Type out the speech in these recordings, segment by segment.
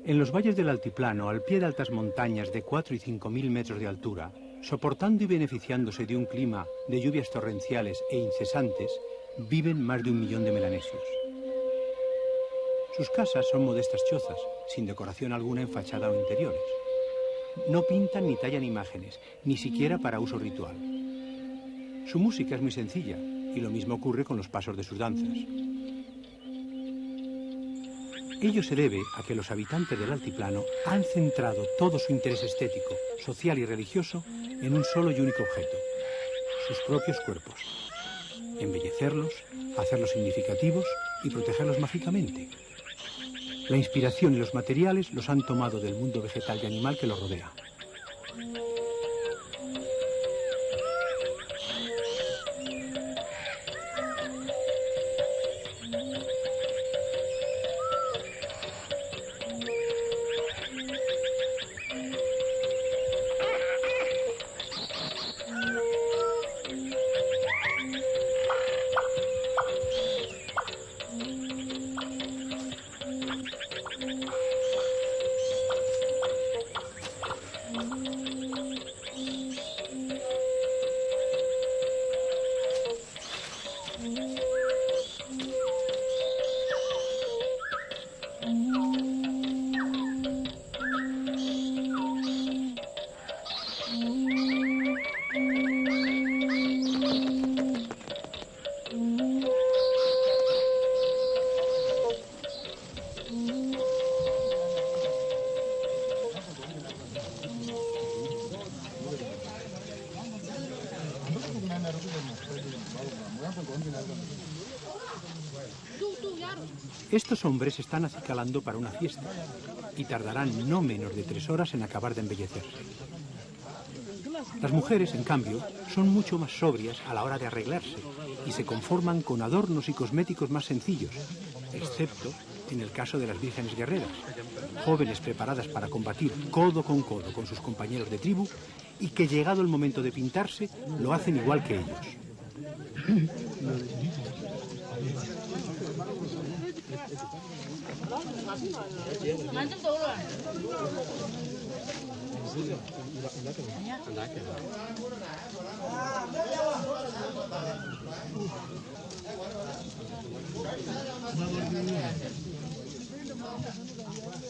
En los valles del altiplano, al pie de altas montañas de 4 y 5.000 metros de altura, soportando y beneficiándose de un clima de lluvias torrenciales e incesantes, viven más de 1 millón de melanesios. Sus casas son modestas chozas, sin decoración alguna en fachada o interiores. No pintan ni tallan imágenes, ni siquiera para uso ritual. Su música es muy sencilla, y lo mismo ocurre con los pasos de sus danzas. Ello se debe a que los habitantes del altiplano han centrado todo su interés estético, social y religioso en un solo y único objeto: sus propios cuerpos. Embellecerlos, hacerlos significativos y protegerlos mágicamente. La inspiración y los materiales los han tomado del mundo vegetal y animal que los rodea. Estos hombres están acicalando para una fiesta y tardarán no menos de 3 horas en acabar de embellecerse. Las mujeres, en cambio, son mucho más sobrias a la hora de arreglarse y se conforman con adornos y cosméticos más sencillos, excepto en el caso de las vírgenes guerreras, jóvenes preparadas para combatir codo con sus compañeros de tribu y que, llegado el momento de pintarse, lo hacen igual que ellos.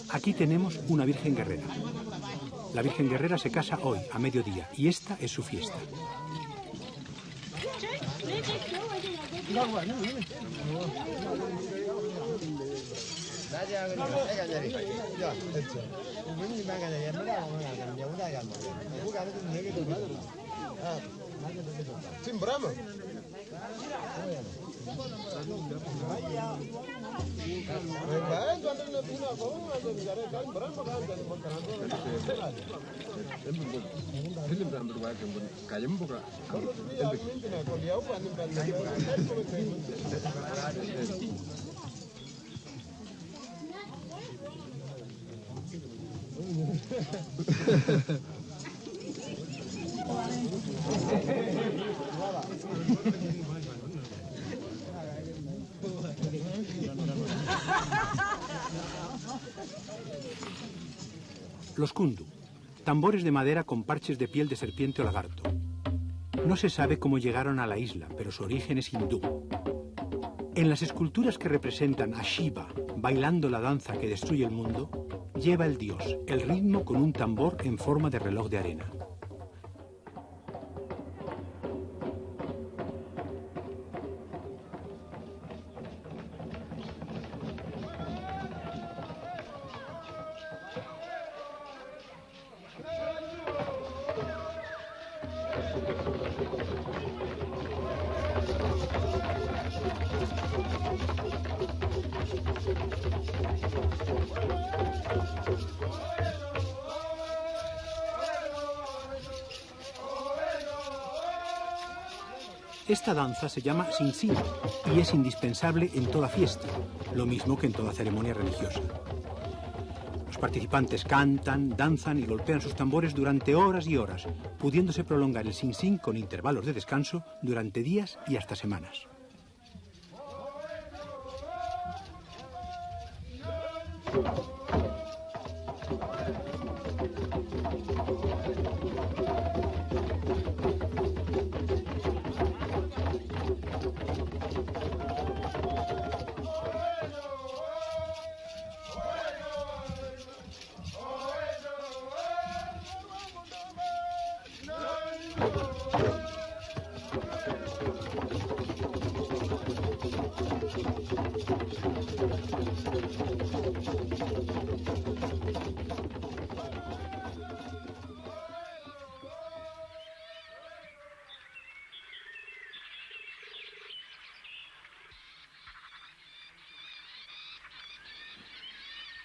Aquí tenemos una Virgen Guerrera. La Virgen Guerrera se casa hoy, a mediodía, y esta es su fiesta. Los kundu, tambores de madera con parches de piel de serpiente o lagarto. No se sabe cómo llegaron a la isla, pero su origen es hindú. En las esculturas que representan a Shiva bailando la danza que destruye el mundo, lleva el dios el ritmo con un tambor en forma de reloj de arena. Esta danza se llama Sing-Sing y es indispensable en toda fiesta, lo mismo que en toda ceremonia religiosa. Los participantes cantan, danzan y golpean sus tambores durante horas y horas, pudiéndose prolongar el Sing-Sing con intervalos de descanso durante días y hasta semanas.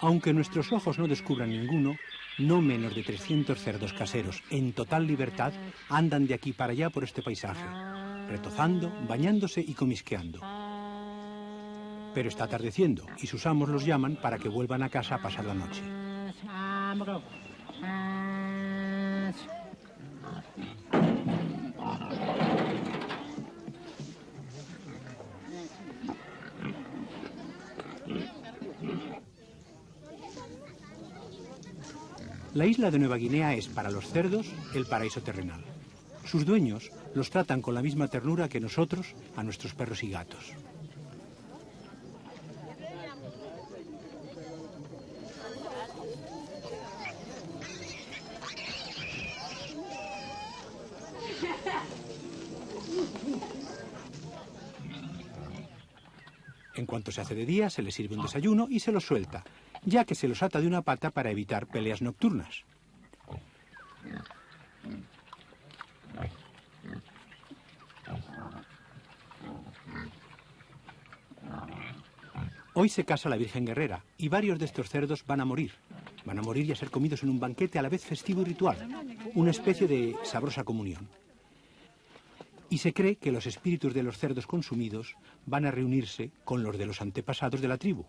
Aunque nuestros ojos no descubran ninguno, no menos de 300 cerdos caseros, en total libertad, andan de aquí para allá por este paisaje, retozando, bañándose y comisqueando. Pero está atardeciendo y sus amos los llaman para que vuelvan a casa a pasar la noche. La isla de Nueva Guinea es, para los cerdos, el paraíso terrenal. Sus dueños los tratan con la misma ternura que nosotros a nuestros perros y gatos. En cuanto se hace de día, se les sirve un desayuno y se los suelta, ya que se los ata de una pata para evitar peleas nocturnas. Hoy se casa la Virgen Guerrera y varios de estos cerdos van a morir. Van a morir y a ser comidos en un banquete a la vez festivo y ritual, una especie de sabrosa comunión. Y se cree que los espíritus de los cerdos consumidos van a reunirse con los de los antepasados de la tribu.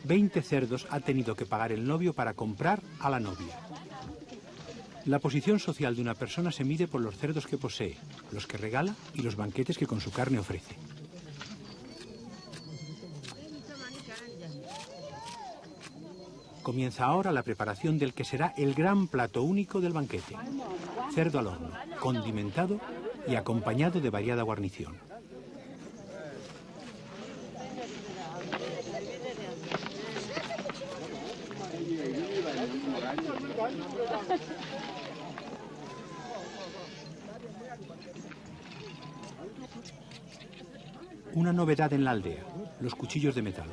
$20 cerdos ha tenido que pagar el novio para comprar a la novia. La posición social de una persona se mide por los cerdos que posee, los que regala y los banquetes que con su carne ofrece. Comienza ahora la preparación del que será el gran plato único del banquete. Cerdo al horno, condimentado y acompañado de variada guarnición. Una novedad en la aldea, los cuchillos de metal.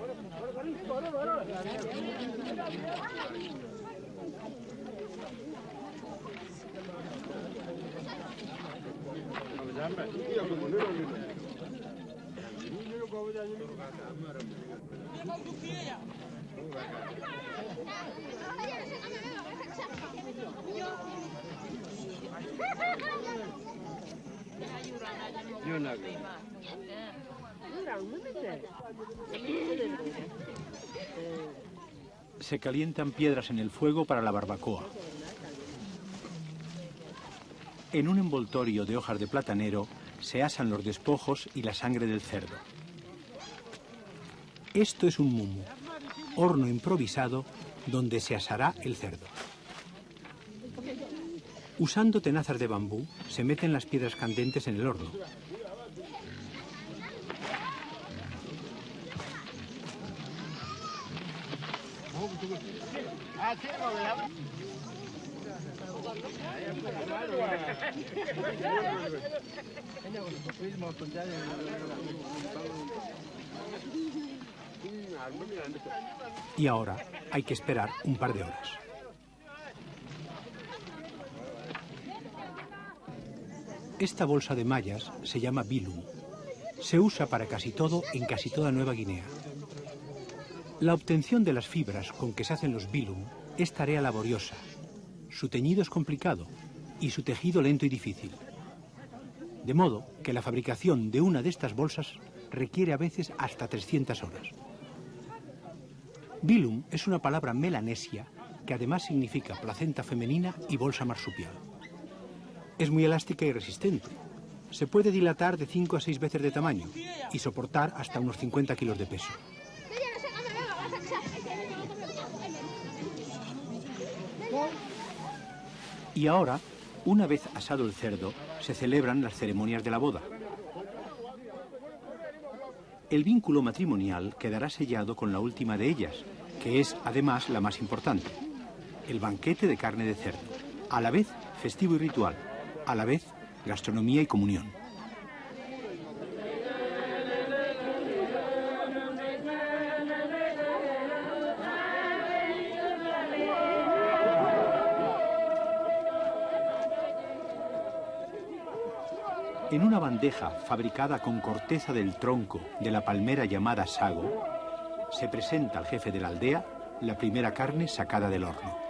Se calientan piedras en el fuego para la barbacoa. En un envoltorio de hojas de platanero se asan los despojos y la sangre del cerdo. Esto es un mumu, horno improvisado donde se asará el cerdo. Usando tenazas de bambú, se meten las piedras candentes en el horno. Y ahora hay que esperar un par de horas. Esta bolsa de mallas se llama bilum. Se usa para casi todo en casi toda Nueva Guinea. La obtención de las fibras con que se hacen los bilum es tarea laboriosa. Su teñido es complicado y su tejido lento y difícil. De modo que la fabricación de una de estas bolsas requiere a veces hasta 300 horas. Bilum es una palabra melanesia que además significa placenta femenina y bolsa marsupial. Es muy elástica y resistente. Se puede dilatar de 5 a 6 veces de tamaño y soportar hasta unos 50 kilos de peso. Y ahora, una vez asado el cerdo, se celebran las ceremonias de la boda. El vínculo matrimonial quedará sellado con la última de ellas, que es además la más importante, el banquete de carne de cerdo, a la vez festivo y ritual, a la vez gastronomía y comunión. En una bandeja fabricada con corteza del tronco de la palmera llamada sago, se presenta al jefe de la aldea la primera carne sacada del horno.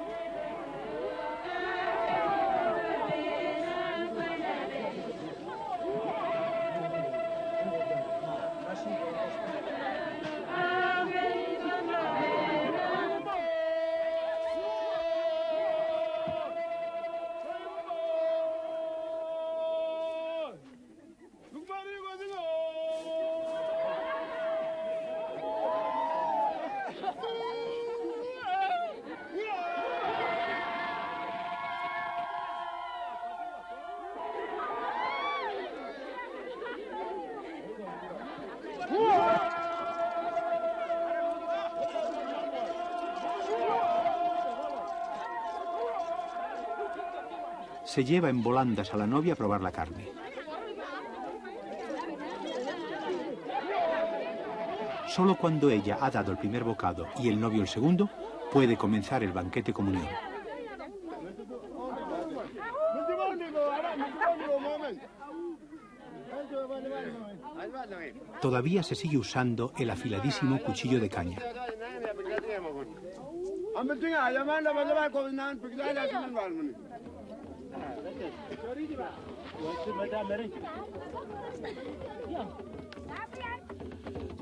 Se lleva en volandas a la novia a probar la carne. Solo cuando ella ha dado el primer bocado y el novio el segundo, puede comenzar el banquete comunión. Todavía se sigue usando el afiladísimo cuchillo de caña.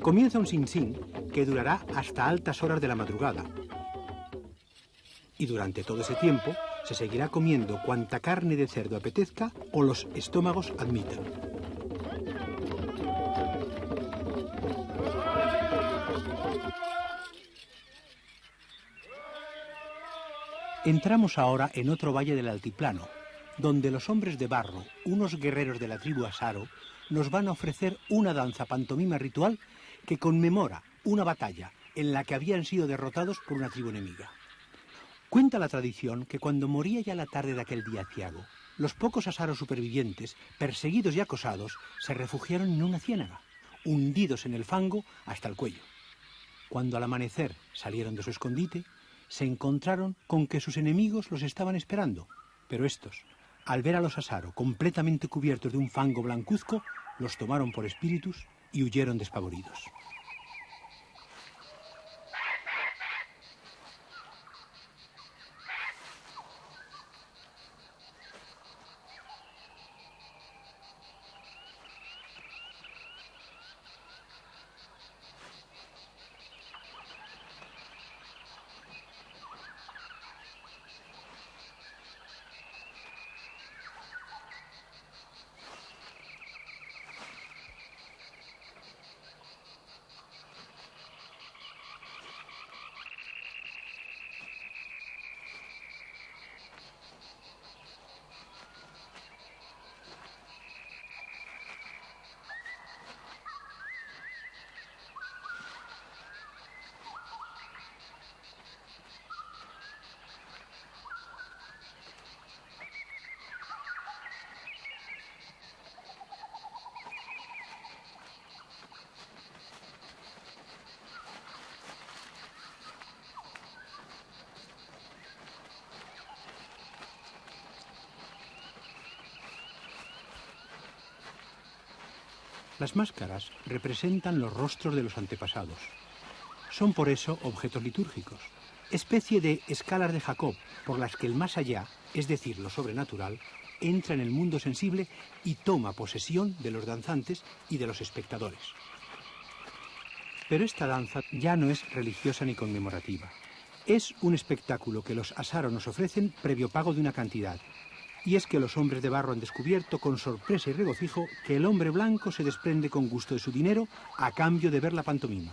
Comienza un sin-sin que durará hasta altas horas de la madrugada. Y durante todo ese tiempo se seguirá comiendo cuanta carne de cerdo apetezca o los estómagos admitan. Entramos ahora en otro valle del altiplano, donde los hombres de barro, unos guerreros de la tribu Asaro, nos van a ofrecer una danza pantomima ritual que conmemora una batalla en la que habían sido derrotados por una tribu enemiga. Cuenta la tradición que cuando moría ya la tarde de aquel día aciago, los pocos asaros supervivientes, perseguidos y acosados, se refugiaron en una ciénaga, hundidos en el fango hasta el cuello. Cuando al amanecer salieron de su escondite, se encontraron con que sus enemigos los estaban esperando, pero estos, al ver a los asaro completamente cubiertos de un fango blancuzco, los tomaron por espíritus y huyeron despavoridos. Las máscaras representan los rostros de los antepasados. Son por eso objetos litúrgicos, especie de escalas de Jacob por las que el más allá, es decir, lo sobrenatural, entra en el mundo sensible y toma posesión de los danzantes y de los espectadores. Pero esta danza ya no es religiosa ni conmemorativa. Es un espectáculo que los Asaro nos ofrecen previo pago de una cantidad. Y es que los hombres de barro han descubierto con sorpresa y regocijo que el hombre blanco se desprende con gusto de su dinero a cambio de ver la pantomima.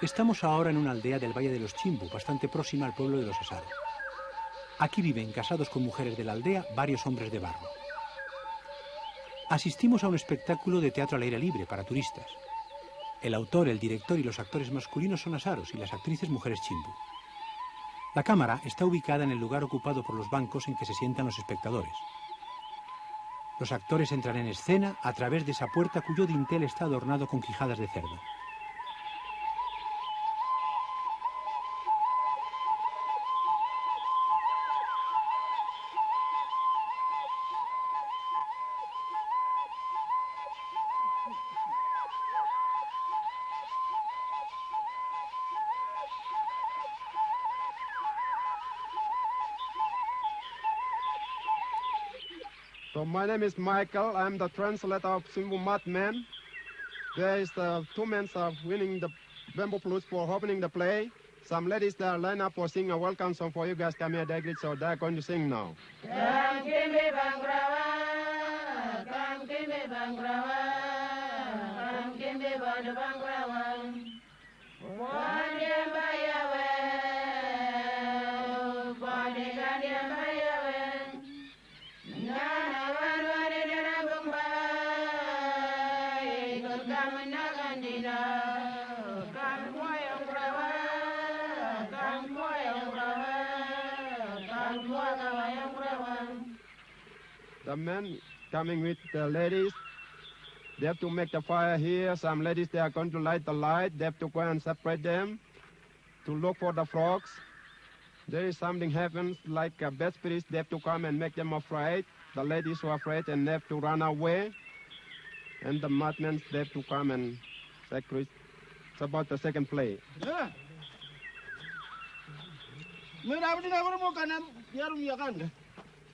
Estamos ahora en una aldea del Valle de los Chimbu, bastante próxima al pueblo de los Asaro. Aquí viven, casados con mujeres de la aldea, varios hombres de barro. Asistimos a un espectáculo de teatro al aire libre para turistas. El autor, el director y los actores masculinos son asaros y las actrices mujeres Chimbu. La cámara está ubicada en el lugar ocupado por los bancos en que se sientan los espectadores. Los actores entran en escena a través de esa puerta cuyo dintel está adornado con quijadas de cerdo. So my name is Michael. I'm the translator of Chimbu Madman. There is 2 men winning the bamboo flutes for opening the play. Some ladies that are lined up for singing a welcome song for you guys come here, Dagrid, so they're going to sing now. The men coming with the ladies, they have to make the fire here. Some ladies, they are going to light the light. They have to go and separate them to look for the frogs. There is something happens like a bad spirits. They have to come and make them afraid. The ladies who are afraid and they have to run away. And the madmen, they have to come and sacrifice. It's about the second play. Yeah.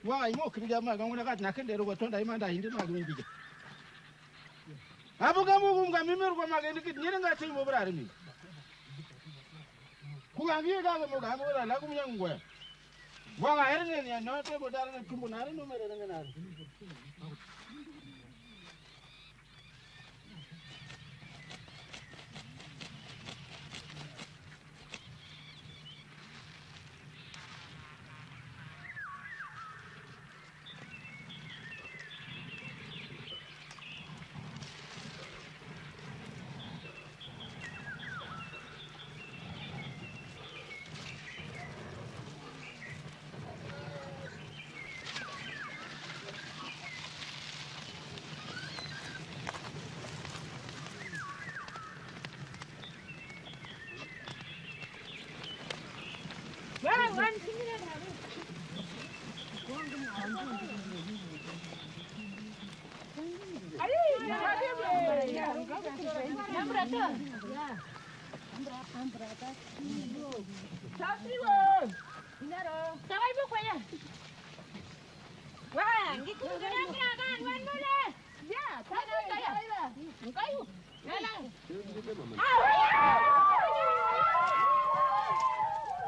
Why mo kibija ma ganguna kat na kende ro tonda imanda hindi ma gumi bija abu gamu gum ga mimer ko ma gendi kit nyere nga tay mo brare mi ku ga ngi ga mo ga mo la gum yang ngwe wa ga erne ne no te bo dal na kumbu na no mere nga na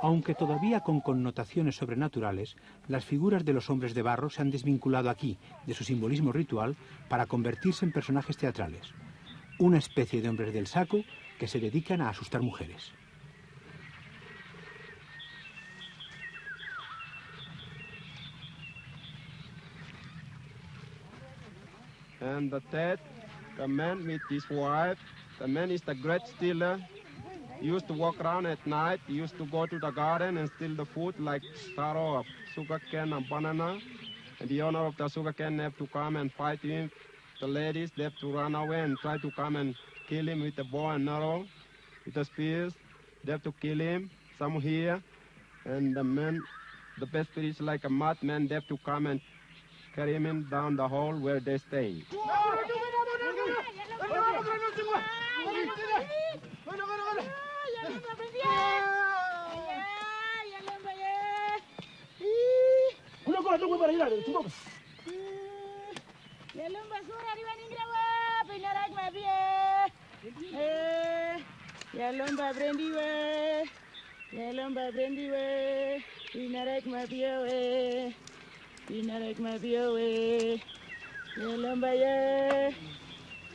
Aunque todavía con connotaciones sobrenaturales, las figuras de los hombres de barro se han desvinculado aquí de su simbolismo ritual para convertirse en personajes teatrales, una especie de hombres del saco que se dedican a asustar mujeres. And the third, the man with his wife. The man is the great stealer. He used to walk around at night. He used to go to the garden and steal the food like taro of sugar cane and banana. And the owner of the sugar cane have to come and fight him. The ladies, they have to run away and try to come and kill him with the bow and arrow, with the spears. They have to kill him. Some here. And the men, the best spirits like a madman, they have to come and carry him down the hall where they stay. Yalomba brendi we, yalomba brendi we, inarek mabio we, inarek mabio we, yalomba ye,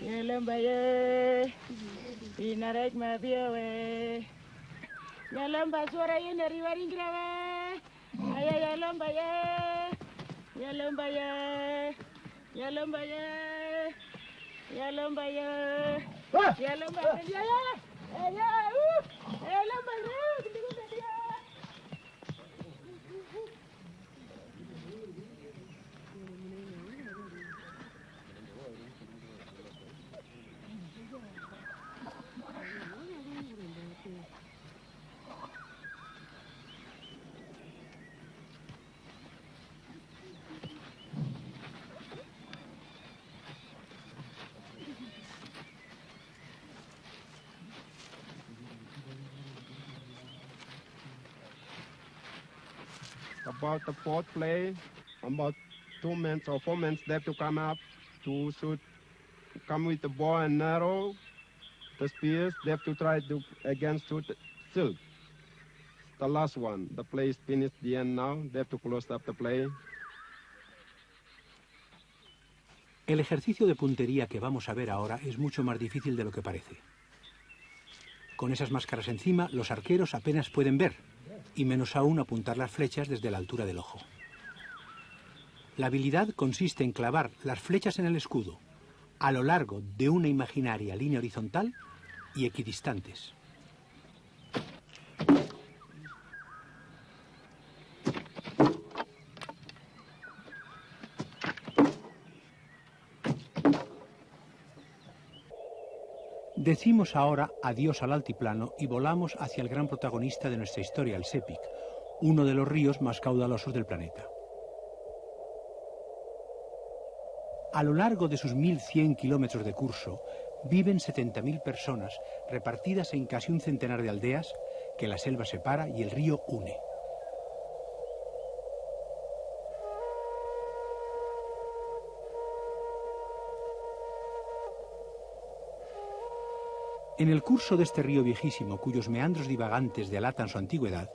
yalomba ye, inarek mabio we, yalomba suara inari waringra we, aya yalomba ye, yalomba ye, yalomba ye, yalomba ye, yalomba brendi ye. About the fourth play, about 2 men or 4 men they have to come up to shoot, come with the bow and arrow, the spears, they have to try to against shoot silk. The last one, the play is finished, the end now, they have to close up the play. El ejercicio de puntería que vamos a ver ahora es mucho más difícil de lo que parece. Con esas máscaras encima, los arqueros apenas pueden ver, y menos aún apuntar las flechas desde la altura del ojo. La habilidad consiste en clavar las flechas en el escudo, a lo largo de una imaginaria línea horizontal y equidistantes. Decimos ahora adiós al altiplano y volamos hacia el gran protagonista de nuestra historia, el Sepik, uno de los ríos más caudalosos del planeta. A lo largo de sus 1.100 kilómetros de curso, viven 70.000 personas, repartidas en casi un centenar de aldeas que la selva separa y el río une. En el curso de este río viejísimo, cuyos meandros divagantes delatan su antigüedad,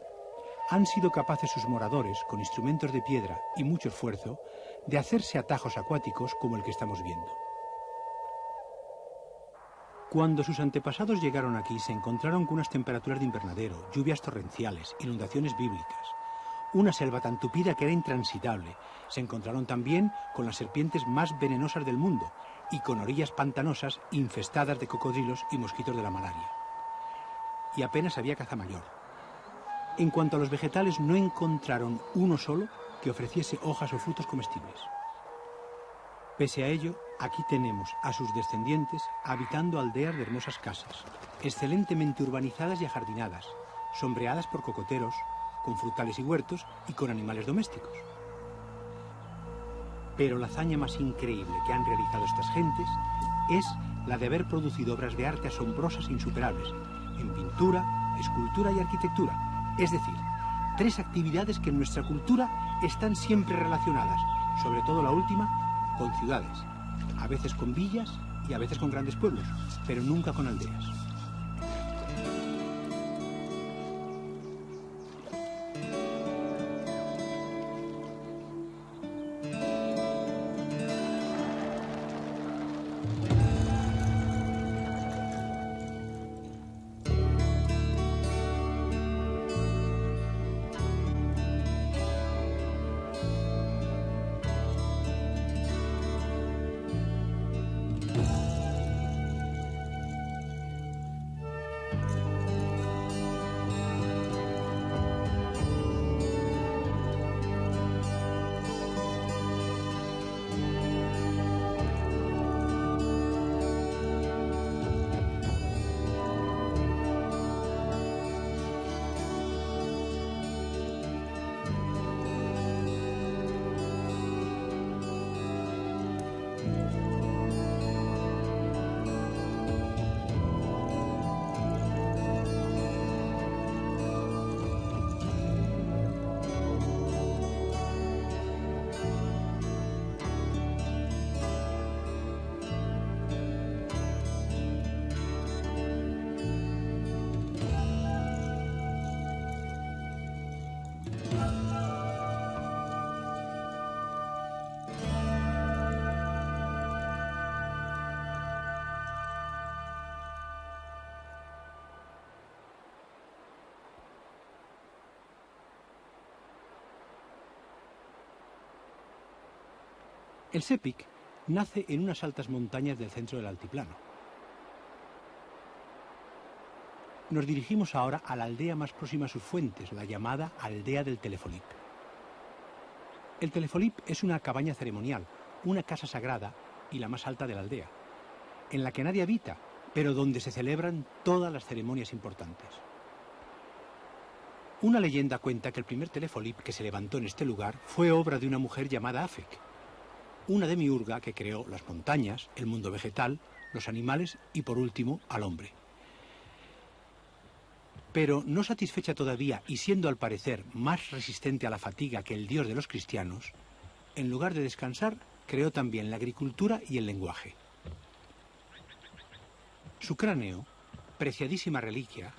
han sido capaces sus moradores, con instrumentos de piedra y mucho esfuerzo, de hacerse atajos acuáticos como el que estamos viendo. Cuando sus antepasados llegaron aquí, se encontraron con unas temperaturas de invernadero, lluvias torrenciales, inundaciones bíblicas, una selva tan tupida que era intransitable. Se encontraron también con las serpientes más venenosas del mundo y con orillas pantanosas infestadas de cocodrilos y mosquitos de la malaria. Y apenas había caza mayor. En cuanto a los vegetales, no encontraron uno solo que ofreciese hojas o frutos comestibles. Pese a ello, aquí tenemos a sus descendientes habitando aldeas de hermosas casas, excelentemente urbanizadas y ajardinadas, sombreadas por cocoteros, con frutales y huertos y con animales domésticos. Pero la hazaña más increíble que han realizado estas gentes es la de haber producido obras de arte asombrosas e insuperables, en pintura, escultura y arquitectura. Es decir, 3 actividades que en nuestra cultura están siempre relacionadas, sobre todo la última, con ciudades, a veces con villas y a veces con grandes pueblos, pero nunca con aldeas. El Sepik nace en unas altas montañas del centro del altiplano. Nos dirigimos ahora a la aldea más próxima a sus fuentes, la llamada Aldea del Telefolip. El Telefolip es una cabaña ceremonial, una casa sagrada y la más alta de la aldea, en la que nadie habita, pero donde se celebran todas las ceremonias importantes. Una leyenda cuenta que el primer Telefolip que se levantó en este lugar fue obra de una mujer llamada Afek, una demiurga que creó las montañas, el mundo vegetal, los animales y, por último, al hombre. Pero no satisfecha todavía y siendo al parecer más resistente a la fatiga que el dios de los cristianos, en lugar de descansar, creó también la agricultura y el lenguaje. Su cráneo, preciadísima reliquia,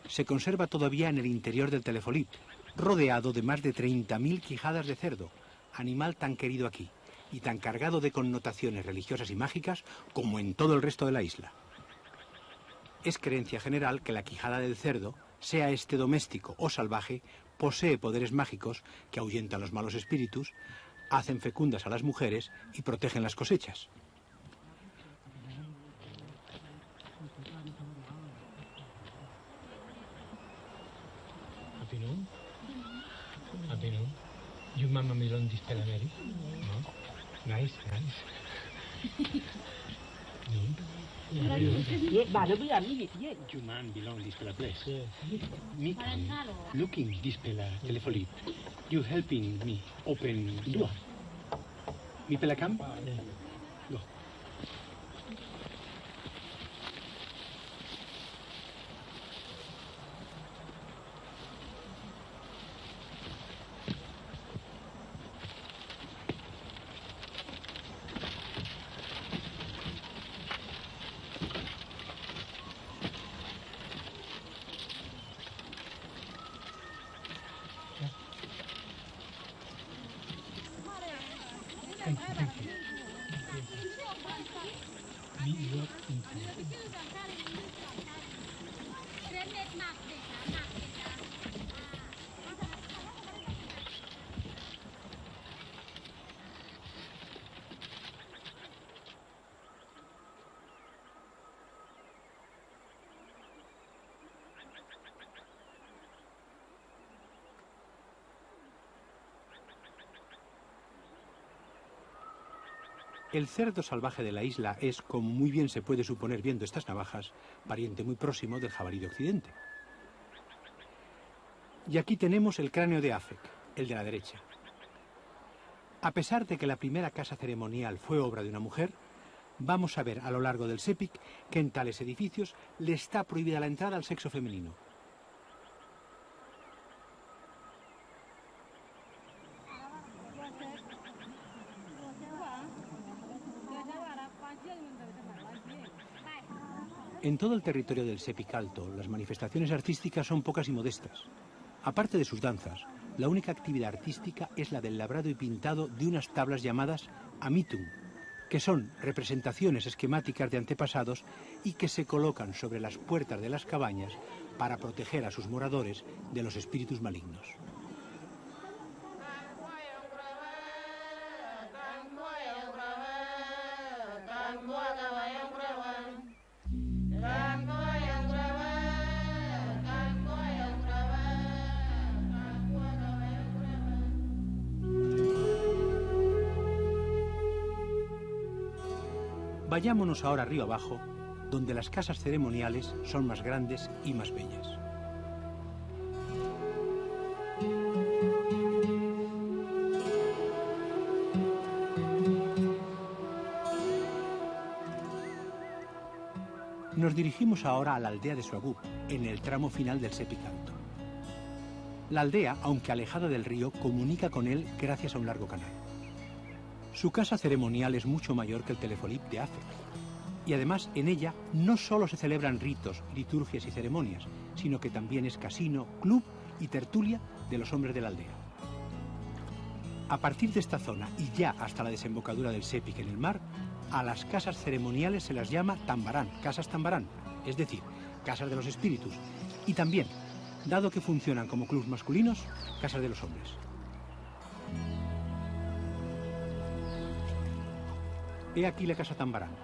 se conserva todavía en el interior del Telefolip, rodeado de más de 30.000 quijadas de cerdo, animal tan querido aquí y tan cargado de connotaciones religiosas y mágicas como en todo el resto de la isla. Es creencia general que la quijada del cerdo, sea este doméstico o salvaje, posee poderes mágicos que ahuyentan los malos espíritus, hacen fecundas a las mujeres y protegen las cosechas. You mama melon dispela Mary? No? Nice. Juman belong dispela place. Me looking dispela Telefolip. You helping me open door. Mi pelacam? Go. El cerdo salvaje de la isla es, como muy bien se puede suponer viendo estas navajas, pariente muy próximo del jabalí de Occidente. Y aquí tenemos el cráneo de Afek, el de la derecha. A pesar de que la primera casa ceremonial fue obra de una mujer, vamos a ver a lo largo del Sepik que en tales edificios le está prohibida la entrada al sexo femenino. En todo el territorio del Sepik Alto, las manifestaciones artísticas son pocas y modestas. Aparte de sus danzas, la única actividad artística es la del labrado y pintado de unas tablas llamadas amitum, que son representaciones esquemáticas de antepasados y que se colocan sobre las puertas de las cabañas para proteger a sus moradores de los espíritus malignos. Vayámonos ahora río abajo, donde las casas ceremoniales son más grandes y más bellas. Nos dirigimos ahora a la aldea de Suagub, en el tramo final del Sepik Alto. La aldea, aunque alejada del río, comunica con él gracias a un largo canal. Su casa ceremonial es mucho mayor que el Telefolip de Afek. Y además en ella no solo se celebran ritos, liturgias y ceremonias, sino que también es casino, club y tertulia de los hombres de la aldea. A partir de esta zona y ya hasta la desembocadura del Sepik en el mar, a las casas ceremoniales se las llama tambarán, casas tambarán, es decir, casas de los espíritus, y también, dado que funcionan como clubs masculinos, casas de los hombres. He aquí la casa Tambarán.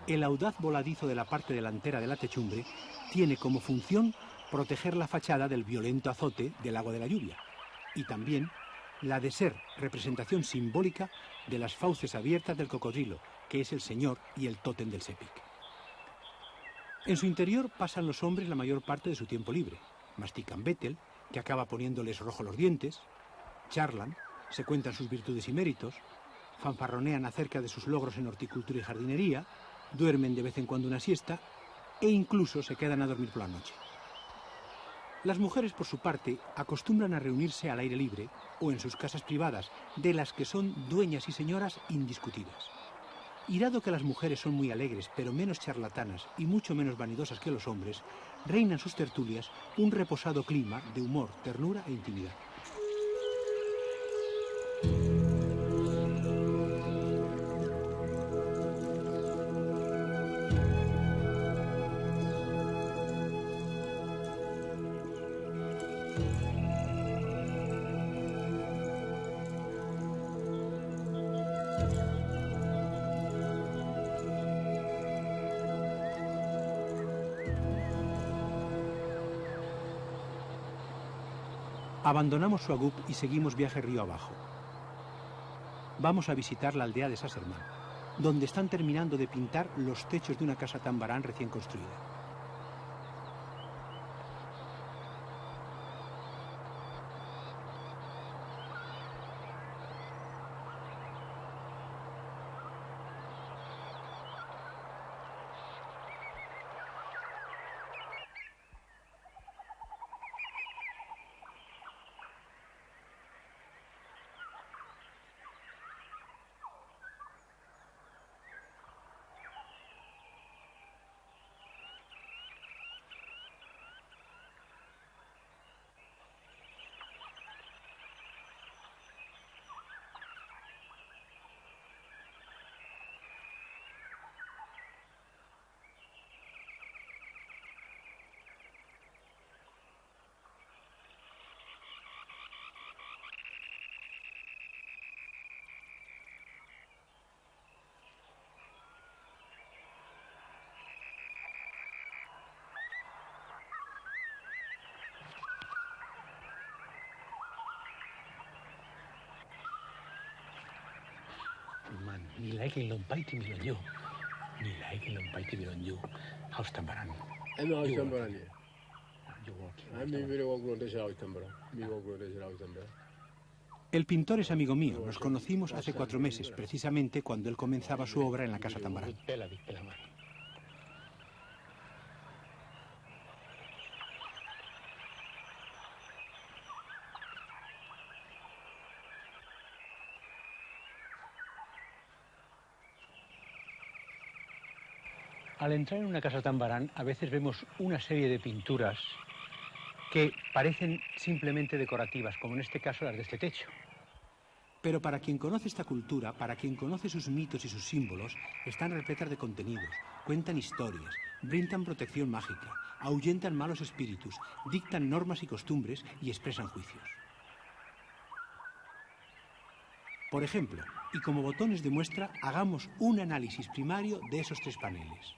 El audaz voladizo de la parte delantera de la techumbre tiene como función proteger la fachada del violento azote del agua de la lluvia y también la de ser representación simbólica de las fauces abiertas del cocodrilo, que es el señor y el tótem del Sepik. En su interior pasan los hombres la mayor parte de su tiempo libre. Mastican bétel, que acaba poniéndoles rojo los dientes, charlan, se cuentan sus virtudes y méritos, fanfarronean acerca de sus logros en horticultura y jardinería, duermen de vez en cuando una siesta e incluso se quedan a dormir por la noche. Las mujeres, por su parte, acostumbran a reunirse al aire libre o en sus casas privadas, de las que son dueñas y señoras indiscutidas. Y dado que las mujeres son muy alegres, pero menos charlatanas y mucho menos vanidosas que los hombres, reina en sus tertulias un reposado clima de humor, ternura e intimidad. Abandonamos Suagup y seguimos viaje río abajo. Vamos a visitar la aldea de Saserman, donde están terminando de pintar los techos de una casa Tambarán recién construida. Nilaikin lompaiti milonju. Nilaikin lompaiti milonju. Haus Tambarán. Emi haus Tambarán ye. Emi mire wagro de haus Tambarán. Mi wagro de haus Tambarán. El pintor es amigo mío. Nos conocimos hace 4 meses, precisamente cuando él comenzaba su obra en la casa Tambarán. Al entrar en una casa Tambarán, a veces vemos una serie de pinturas que parecen simplemente decorativas, como en este caso las de este techo. Pero para quien conoce esta cultura, para quien conoce sus mitos y sus símbolos, están repletas de contenidos, cuentan historias, brindan protección mágica, ahuyentan malos espíritus, dictan normas y costumbres y expresan juicios. Por ejemplo, y como botones de muestra, hagamos un análisis primario de esos 3 paneles.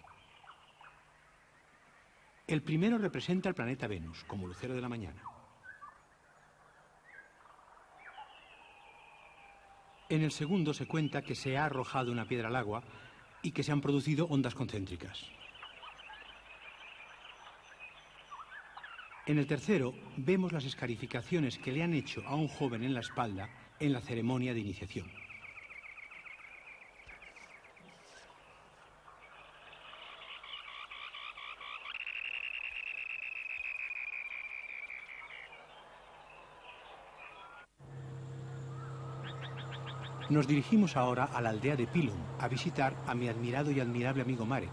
El primero representa el planeta Venus, como lucero de la mañana. En el segundo se cuenta que se ha arrojado una piedra al agua y que se han producido ondas concéntricas. En el tercero vemos las escarificaciones que le han hecho a un joven en la espalda en la ceremonia de iniciación. Nos dirigimos ahora a la aldea de Pilum a visitar a mi admirado y admirable amigo Marek,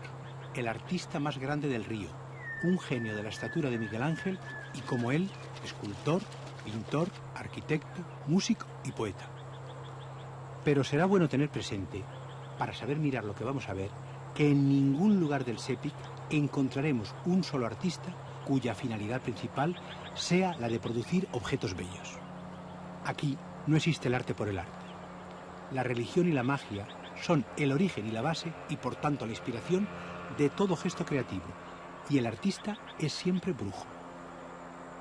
el artista más grande del río, un genio de la estatura de Miguel Ángel y, como él, escultor, pintor, arquitecto, músico y poeta. Pero será bueno tener presente, para saber mirar lo que vamos a ver, que en ningún lugar del Sepik encontraremos un solo artista cuya finalidad principal sea la de producir objetos bellos. Aquí no existe el arte por el arte. La religión y la magia son el origen y la base, y por tanto la inspiración, de todo gesto creativo, y el artista es siempre brujo.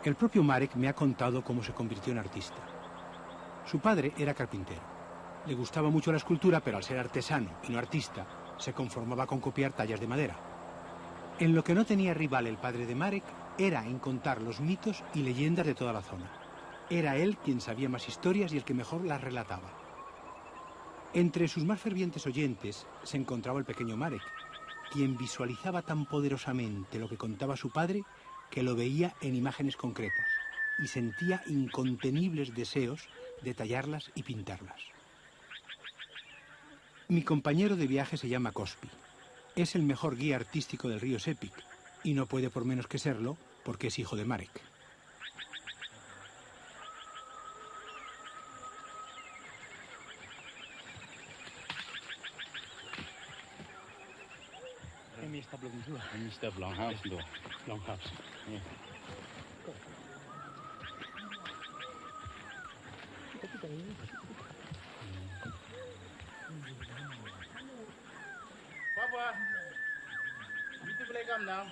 El propio Marek me ha contado cómo se convirtió en artista. Su padre era carpintero. Le gustaba mucho la escultura, pero al ser artesano y no artista, se conformaba con copiar tallas de madera. En lo que no tenía rival el padre de Marek era en contar los mitos y leyendas de toda la zona. Era él quien sabía más historias y el que mejor las relataba. Entre sus más fervientes oyentes se encontraba el pequeño Marek, quien visualizaba tan poderosamente lo que contaba su padre que lo veía en imágenes concretas y sentía incontenibles deseos de tallarlas y pintarlas. Mi compañero de viaje se llama Cospi. Es el mejor guía artístico del río Sepik y no puede por menos que serlo porque es hijo de Marek. Papa, you play come now.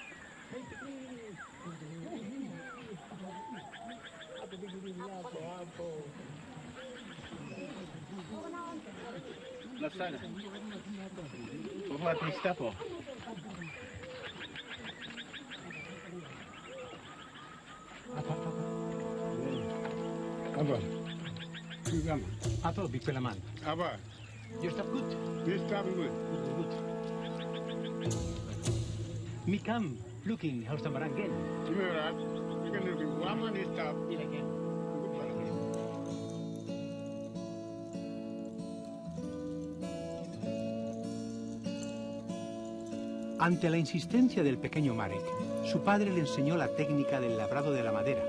Left side. Papa, please step off. Abba, you come. Ato, bipelaman. Abba, You stop good? this time good. Me come looking how's the barang again. You know that? You can look at one man this time. Good for him. Ante la insistencia del pequeño Marek, su padre le enseñó la técnica del labrado de la madera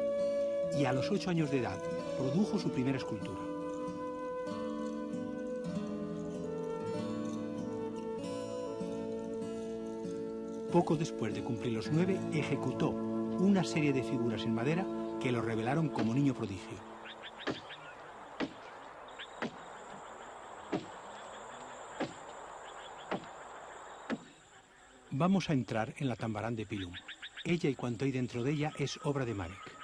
y a los 8 años de edad produjo su primera escultura. Poco después de cumplir los 9, ejecutó una serie de figuras en madera que lo revelaron como niño prodigio. Vamos a entrar en la Tambarán de Pilum. Ella y cuanto hay dentro de ella es obra de Marek.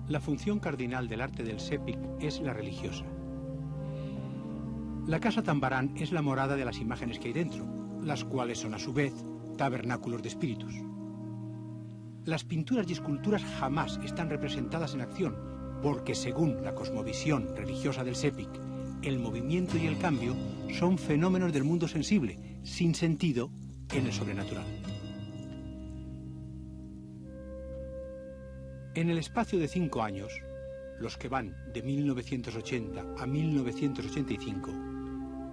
La función cardinal del arte del Sepik es la religiosa. La casa Tambarán es la morada de las imágenes que hay dentro, las cuales son a su vez tabernáculos de espíritus. Las pinturas y esculturas jamás están representadas en acción, porque según la cosmovisión religiosa del Sepik, el movimiento y el cambio son fenómenos del mundo sensible, sin sentido en el sobrenatural. En el espacio de 5 años, los que van de 1980 a 1985,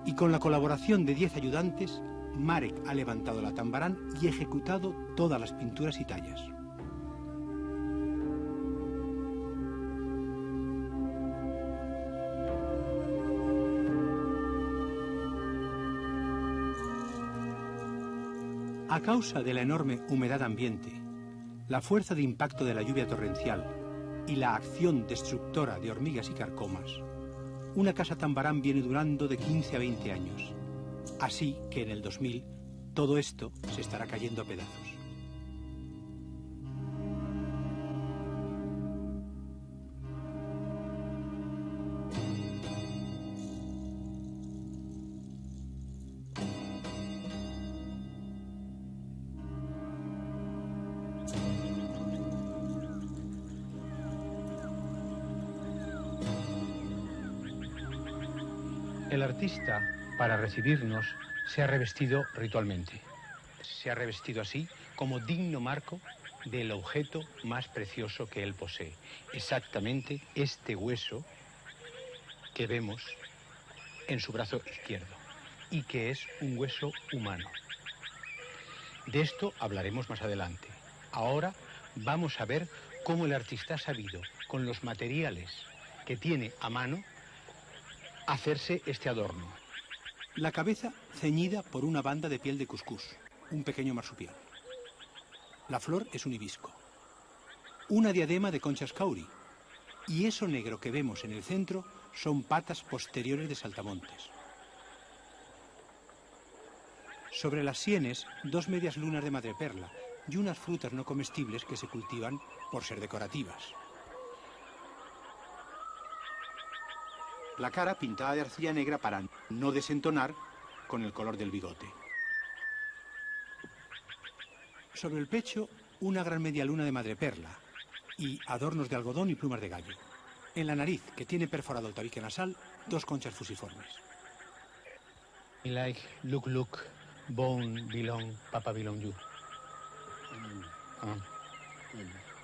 y con la colaboración de 10 ayudantes, Marek ha levantado la Tambarán y ejecutado todas las pinturas y tallas. A causa de la enorme humedad ambiente, la fuerza de impacto de la lluvia torrencial y la acción destructora de hormigas y carcomas, una casa Tambarán viene durando de 15 a 20 años. Así que en el 2000 todo esto se estará cayendo a pedazos. El artista, para recibirnos, se ha revestido ritualmente. Se ha revestido así como digno marco del objeto más precioso que él posee. Exactamente este hueso que vemos en su brazo izquierdo y que es un hueso humano. De esto hablaremos más adelante. Ahora vamos a ver cómo el artista ha sabido, con los materiales que tiene a mano, hacerse este adorno. La cabeza ceñida por una banda de piel de cuscús, un pequeño marsupial. La flor es un hibisco. Una diadema de conchas cauri. Y eso negro que vemos en el centro son patas posteriores de saltamontes. Sobre las sienes, 2 medias lunas de madreperla y unas frutas no comestibles que se cultivan por ser decorativas. La cara pintada de arcilla negra para no desentonar con el color del bigote. Sobre el pecho, una gran media luna de madreperla y adornos de algodón y plumas de gallo. En la nariz, que tiene perforado el tabique nasal, 2 conchas fusiformes. Like, look, bone, belong, papa belong you.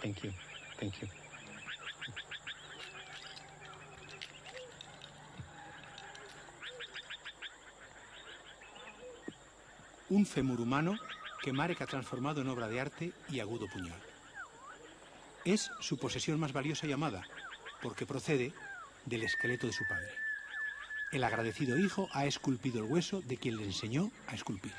Thank you. Un fémur humano que Marek ha transformado en obra de arte y agudo puñal. Es su posesión más valiosa y amada, porque procede del esqueleto de su padre. El agradecido hijo ha esculpido el hueso de quien le enseñó a esculpir.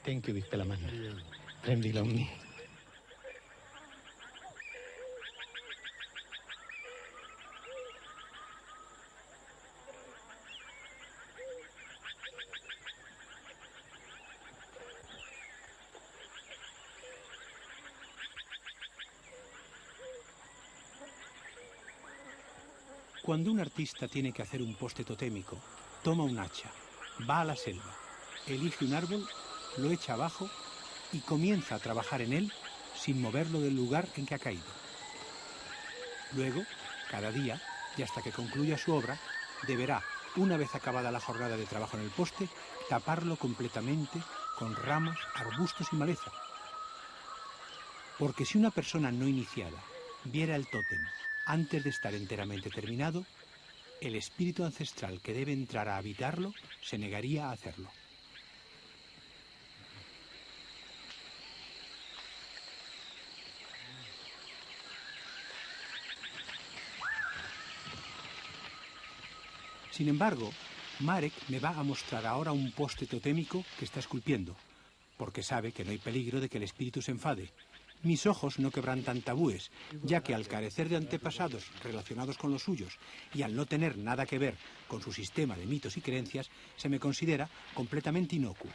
Thank you, Big Pelaman. Rem belong me. Cuando un artista tiene que hacer un poste totémico, toma un hacha, va a la selva, elige un árbol, lo echa abajo y comienza a trabajar en él sin moverlo del lugar en que ha caído. Luego, cada día, y hasta que concluya su obra, deberá, una vez acabada la jornada de trabajo en el poste, taparlo completamente con ramas, arbustos y maleza. Porque si una persona no iniciada viera el tótem antes de estar enteramente terminado, el espíritu ancestral que debe entrar a habitarlo se negaría a hacerlo. Sin embargo, Marek me va a mostrar ahora un poste totémico que está esculpiendo, porque sabe que no hay peligro de que el espíritu se enfade. Mis ojos no quebrantan tabúes, ya que al carecer de antepasados relacionados con los suyos y al no tener nada que ver con su sistema de mitos y creencias, se me considera completamente inocuo.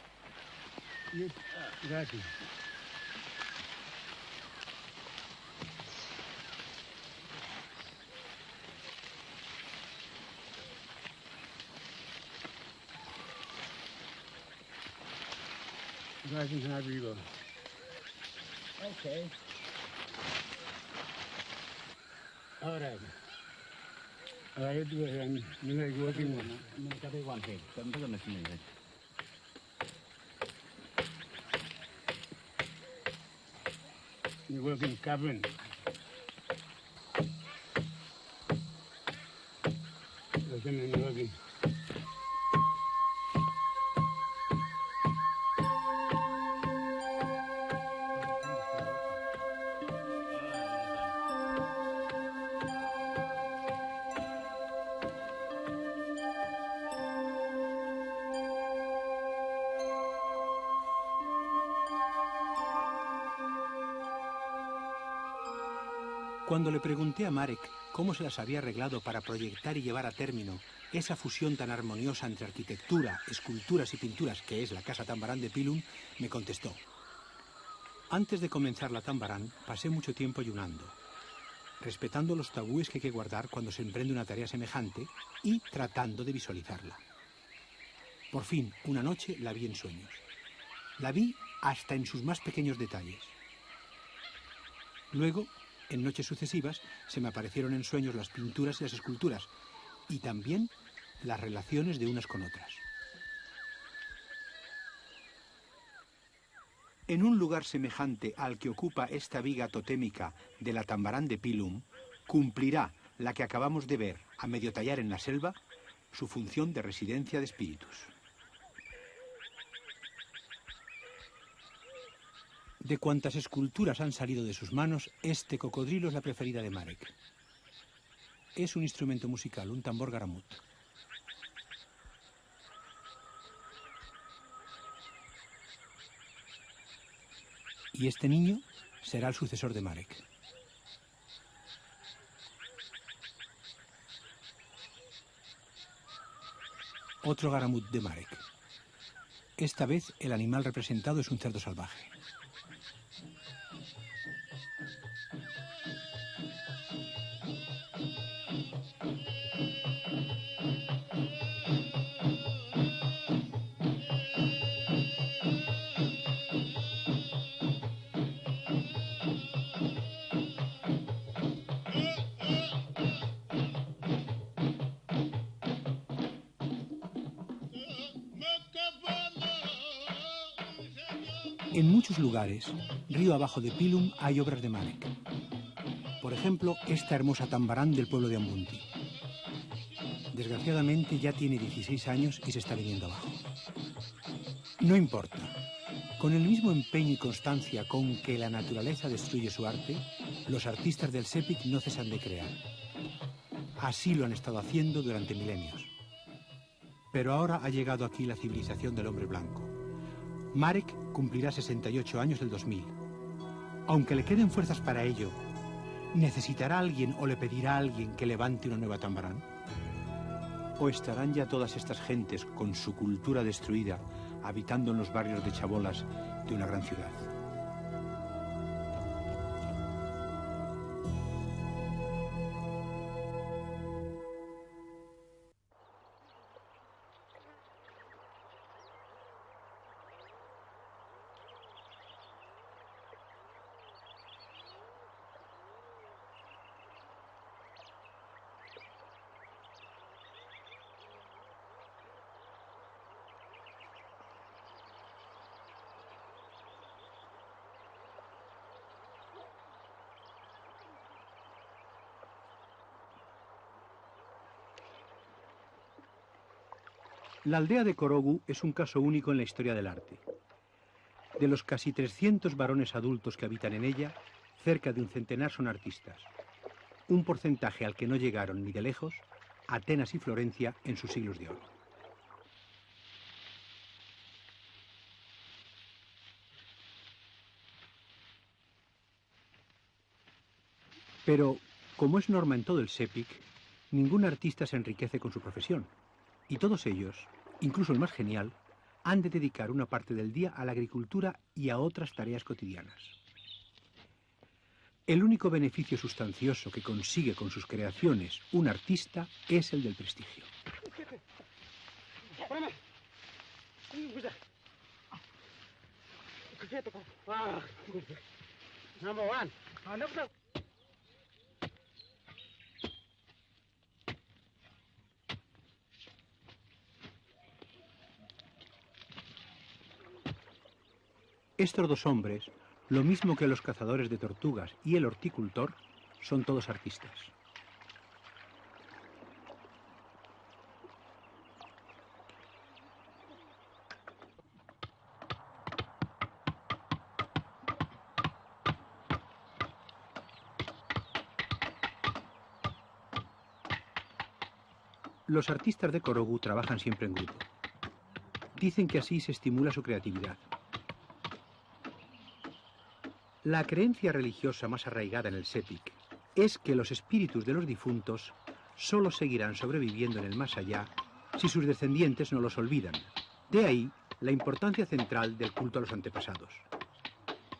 Okay. All right. I do it and you're working on it. You work in cabin. Working. Cuando le pregunté a Marek cómo se las había arreglado para proyectar y llevar a término esa fusión tan armoniosa entre arquitectura, esculturas y pinturas que es la Casa Tambarán de Pilum, me contestó: antes de comenzar la Tambarán pasé mucho tiempo ayunando, respetando los tabúes que hay que guardar cuando se emprende una tarea semejante y tratando de visualizarla. Por fin, una noche la vi en sueños. La vi hasta en sus más pequeños detalles. Luego, en noches sucesivas, se me aparecieron en sueños las pinturas y las esculturas, y también las relaciones de unas con otras. En un lugar semejante al que ocupa esta viga totémica de la Tambarán de Pilum, cumplirá la que acabamos de ver a medio tallar en la selva, su función de residencia de espíritus. De cuantas esculturas han salido de sus manos, este cocodrilo es la preferida de Marek. Es un instrumento musical, un tambor garamut. Y este niño será el sucesor de Marek. Otro garamut de Marek. Esta vez el animal representado es un cerdo salvaje. En muchos lugares, río abajo de Pilum, hay obras de Marek. Por ejemplo, esta hermosa tambarán del pueblo de Ambunti. Desgraciadamente ya tiene 16 años y se está viniendo abajo. No importa. Con el mismo empeño y constancia con que la naturaleza destruye su arte, los artistas del Sepik no cesan de crear. Así lo han estado haciendo durante milenios. Pero ahora ha llegado aquí la civilización del hombre blanco. Marek cumplirá 68 años del 2000. Aunque le queden fuerzas para ello, ¿necesitará alguien o le pedirá a alguien que levante una nueva tambarán? ¿O estarán ya todas estas gentes con su cultura destruida habitando en los barrios de chabolas de una gran ciudad? La aldea de Korogu es un caso único en la historia del arte. De los casi 300 varones adultos que habitan en ella, cerca de un centenar son artistas. Un porcentaje al que no llegaron ni de lejos Atenas y Florencia en sus siglos de oro. Pero, como es norma en todo el Sepik, ningún artista se enriquece con su profesión. Y todos ellos, incluso el más genial, han de dedicar una parte del día a la agricultura y a otras tareas cotidianas. El único beneficio sustancioso que consigue con sus creaciones un artista es el del prestigio. Estos dos hombres, lo mismo que los cazadores de tortugas y el horticultor, son todos artistas. Los artistas de Korogu trabajan siempre en grupo. Dicen que así se estimula su creatividad. La creencia religiosa más arraigada en el Sepik es que los espíritus de los difuntos solo seguirán sobreviviendo en el más allá si sus descendientes no los olvidan. De ahí la importancia central del culto a los antepasados.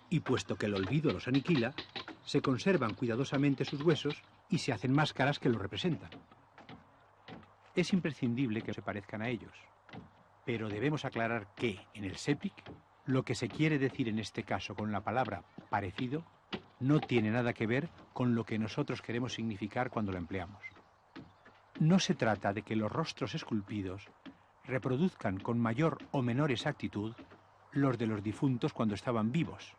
Y puesto que el olvido los aniquila, se conservan cuidadosamente sus huesos y se hacen máscaras que los representan. Es imprescindible que se parezcan a ellos, pero debemos aclarar que, en el Sepik, lo que se quiere decir en este caso con la palabra parecido no tiene nada que ver con lo que nosotros queremos significar cuando la empleamos. No se trata de que los rostros esculpidos reproduzcan con mayor o menor exactitud los de los difuntos cuando estaban vivos,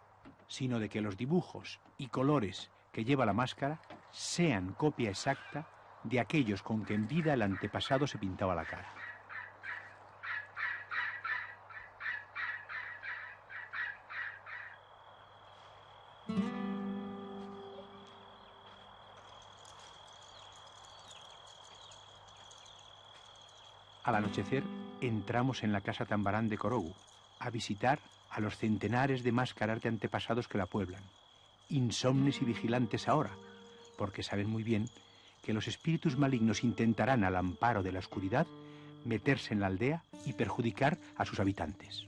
sino de que los dibujos y colores que lleva la máscara sean copia exacta de aquellos con que en vida el antepasado se pintaba la cara. Al anochecer, entramos en la casa Tambarán de Corogu, a visitar a los centenares de máscaras de antepasados que la pueblan, insomnes y vigilantes ahora, porque saben muy bien que los espíritus malignos intentarán, al amparo de la oscuridad, meterse en la aldea y perjudicar a sus habitantes.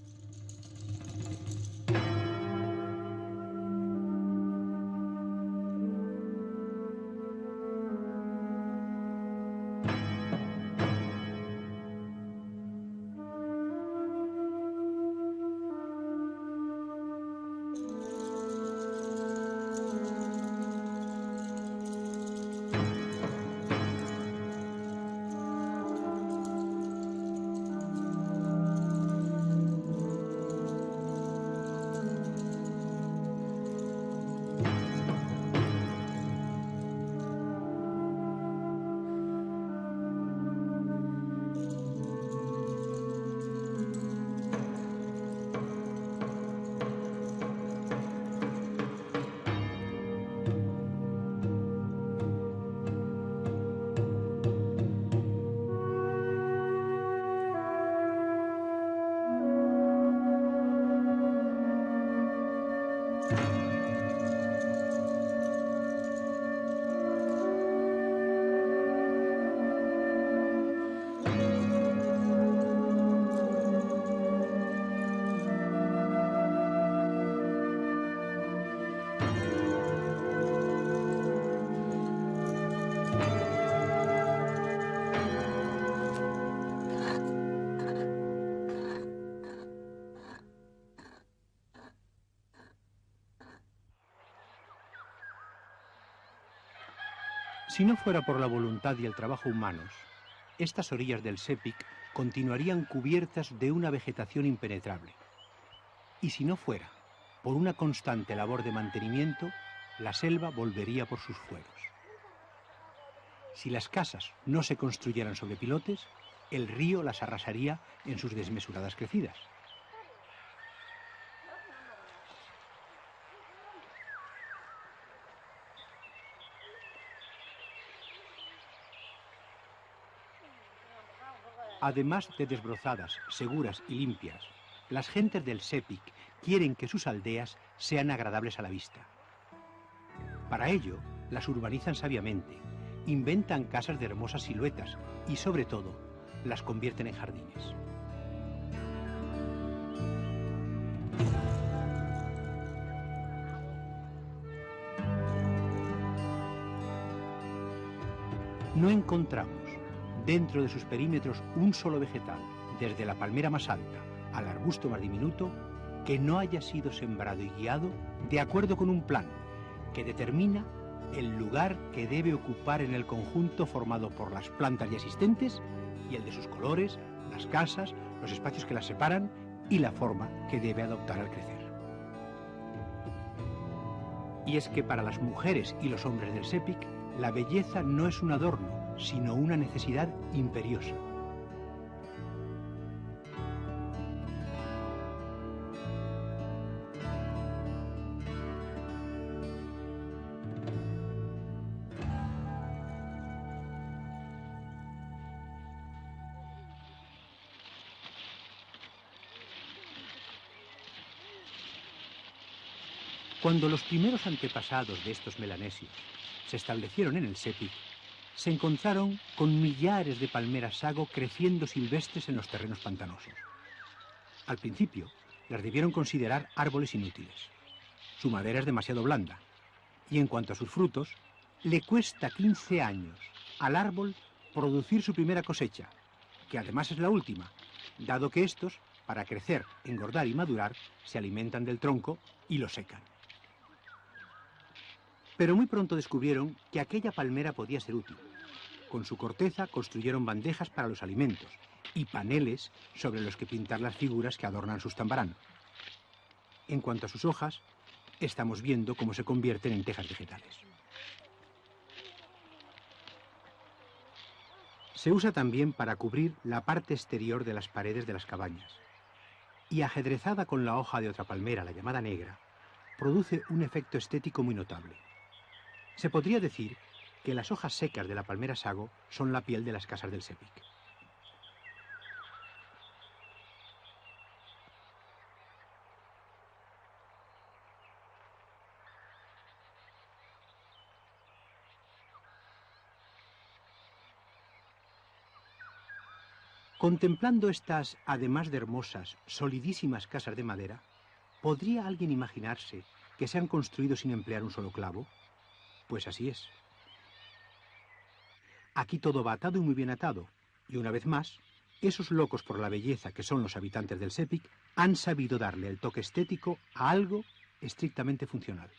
Si no fuera por la voluntad y el trabajo humanos, estas orillas del Sepik continuarían cubiertas de una vegetación impenetrable. Y si no fuera por una constante labor de mantenimiento, la selva volvería por sus fueros. Si las casas no se construyeran sobre pilotes, el río las arrasaría en sus desmesuradas crecidas. Además de desbrozadas, seguras y limpias, las gentes del Sepik quieren que sus aldeas sean agradables a la vista. Para ello, las urbanizan sabiamente, inventan casas de hermosas siluetas y, sobre todo, las convierten en jardines. No encontramos dentro de sus perímetros un solo vegetal, desde la palmera más alta al arbusto más diminuto, que no haya sido sembrado y guiado de acuerdo con un plan que determina el lugar que debe ocupar en el conjunto formado por las plantas ya existentes y el de sus colores, las casas, los espacios que las separan y la forma que debe adoptar al crecer. Y es que para las mujeres y los hombres del Sepik, la belleza no es un adorno, sino una necesidad imperiosa. Cuando los primeros antepasados de estos melanesios se establecieron en el Sepik, se encontraron con millares de palmeras sago creciendo silvestres en los terrenos pantanosos. Al principio, las debieron considerar árboles inútiles. Su madera es demasiado blanda, y en cuanto a sus frutos, le cuesta 15 años al árbol producir su primera cosecha, que además es la última, dado que estos, para crecer, engordar y madurar, se alimentan del tronco y lo secan. Pero muy pronto descubrieron que aquella palmera podía ser útil. Con su corteza construyeron bandejas para los alimentos y paneles sobre los que pintar las figuras que adornan sus tambarán. En cuanto a sus hojas, estamos viendo cómo se convierten en tejas vegetales. Se usa también para cubrir la parte exterior de las paredes de las cabañas. Y ajedrezada con la hoja de otra palmera, la llamada negra, produce un efecto estético muy notable. Se podría decir que las hojas secas de la palmera sago son la piel de las casas del Sepik. Contemplando estas, además de hermosas, solidísimas casas de madera, ¿podría alguien imaginarse que se han construido sin emplear un solo clavo? Pues así es. Aquí todo va atado y muy bien atado, y una vez más, esos locos por la belleza que son los habitantes del Sepik han sabido darle el toque estético a algo estrictamente funcional.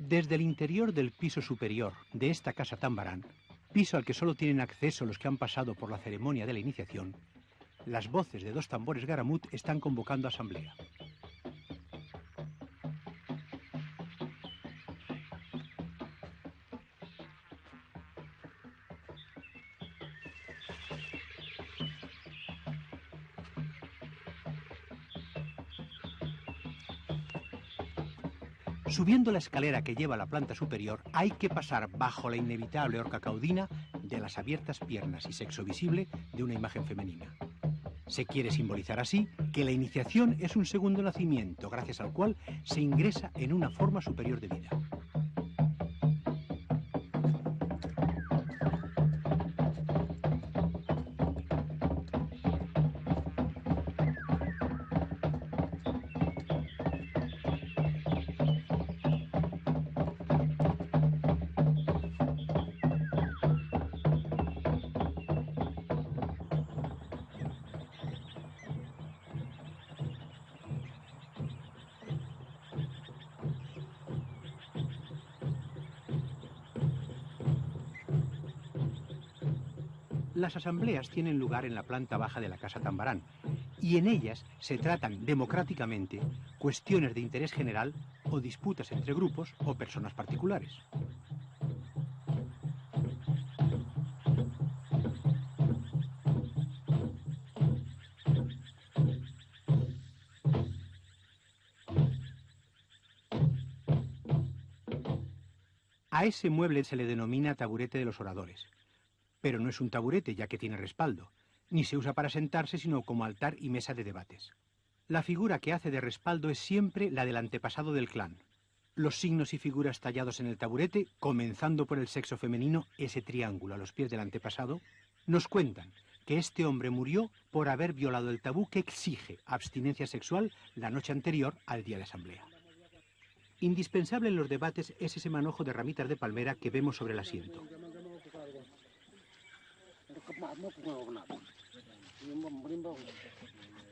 Desde el interior del piso superior de esta casa Tambarán, piso al que solo tienen acceso los que han pasado por la ceremonia de la iniciación, las voces de 2 tambores garamut están convocando asamblea. Subiendo la escalera que lleva a la planta superior, hay que pasar bajo la inevitable horca caudina de las abiertas piernas y sexo visible de una imagen femenina. Se quiere simbolizar así que la iniciación es un segundo nacimiento, gracias al cual se ingresa en una forma superior de vida. Las asambleas tienen lugar en la planta baja de la Casa Tambarán y en ellas se tratan democráticamente cuestiones de interés general o disputas entre grupos o personas particulares. A ese mueble se le denomina taburete de los oradores. Pero no es un taburete, ya que tiene respaldo, ni se usa para sentarse, sino como altar y mesa de debates. La figura que hace de respaldo es siempre la del antepasado del clan. Los signos y figuras tallados en el taburete, comenzando por el sexo femenino, ese triángulo a los pies del antepasado, nos cuentan que este hombre murió por haber violado el tabú que exige abstinencia sexual la noche anterior al día de asamblea. Indispensable en los debates es ese manojo de ramitas de palmera que vemos sobre el asiento.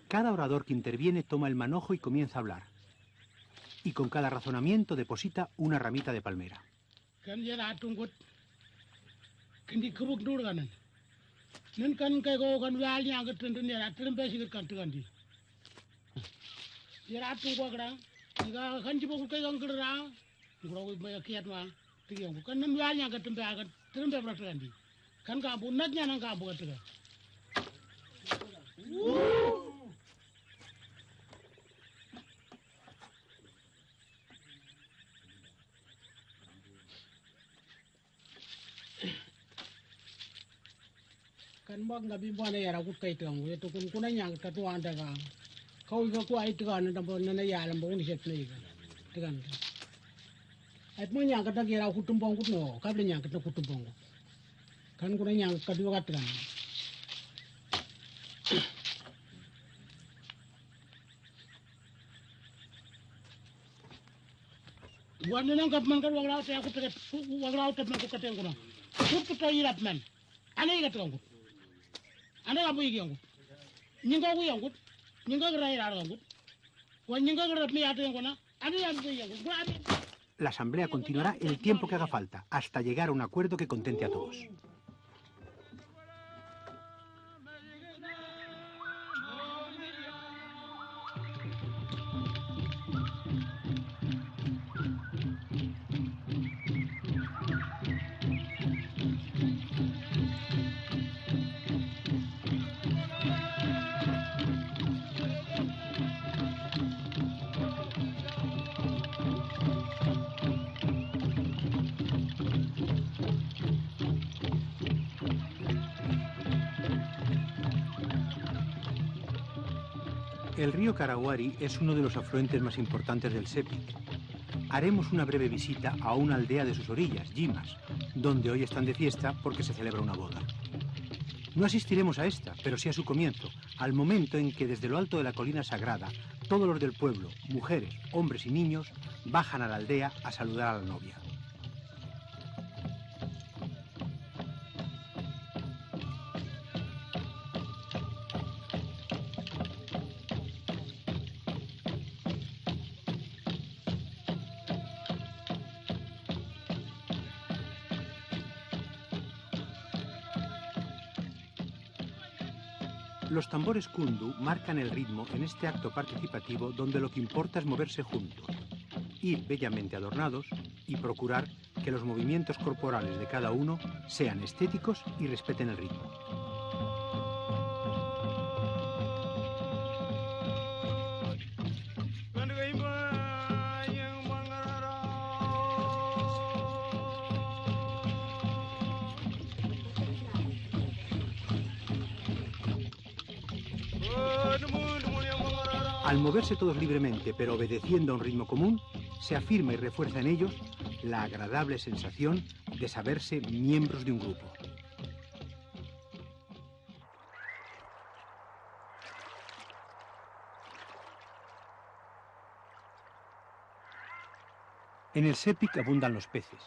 Cada orador que interviene toma el manojo y comienza a hablar. Y con cada razonamiento deposita una ramita de palmera. Kan mag ngabi bana yara kut kay tang we to kun kunanya ka to anda ga kau ga ku ai tigan na bon na ya lam bon set nei ga tigan ai mo nya ka ta yara kutum bong kut no ka ble nya ka ta kutum bong kan kunanya ka du ga tigan wan na ngap man ka waglaw ta ku ta waglaw ta man ku ka ten ko no ku ta yirat man ane ga tang Anda kamu iki angku, Nyinga gu yangut. Nyinga gra ira yangut. Wa nyinga gra mi ate ngona. Ani ya gu yangut. La asamblea continuará el tiempo que haga falta, hasta llegar a un acuerdo que contente a todos. El río Karahuari es uno de los afluentes más importantes del Sepik. Haremos una breve visita a una aldea de sus orillas, Yimas, donde hoy están de fiesta porque se celebra una boda. No asistiremos a esta, pero sí a su comienzo, al momento en que desde lo alto de la colina sagrada, todos los del pueblo, mujeres, hombres y niños, bajan a la aldea a saludar a la novia. Los tambores kundu marcan el ritmo en este acto participativo donde lo que importa es moverse juntos, ir bellamente adornados y procurar que los movimientos corporales de cada uno sean estéticos y respeten el ritmo. Al moverse todos libremente, pero obedeciendo a un ritmo común, se afirma y refuerza en ellos la agradable sensación de saberse miembros de un grupo. En el Sepik abundan los peces,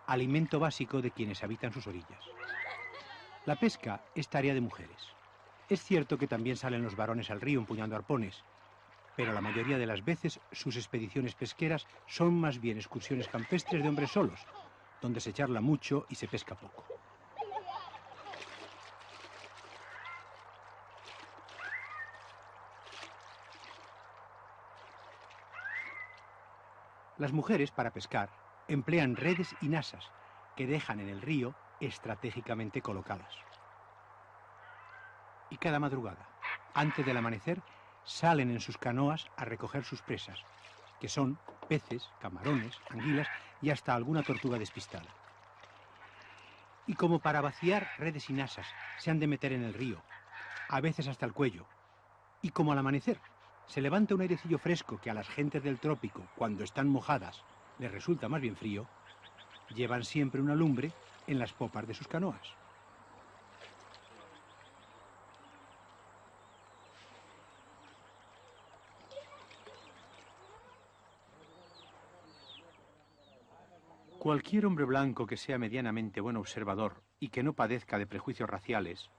alimento básico de quienes habitan sus orillas. La pesca es tarea de mujeres. Es cierto que también salen los varones al río empuñando arpones, pero la mayoría de las veces sus expediciones pesqueras son más bien excursiones campestres de hombres solos, donde se charla mucho y se pesca poco. Las mujeres, para pescar, emplean redes y nasas que dejan en el río estratégicamente colocadas. Y cada madrugada, antes del amanecer, salen en sus canoas a recoger sus presas, que son peces, camarones, anguilas y hasta alguna tortuga despistada. Y como para vaciar redes y nasas se han de meter en el río, a veces hasta el cuello, y como al amanecer se levanta un airecillo fresco que a las gentes del trópico, cuando están mojadas, les resulta más bien frío, llevan siempre una lumbre en las popas de sus canoas. Cualquier hombre blanco que sea medianamente buen observador y que no padezca de prejuicios raciales,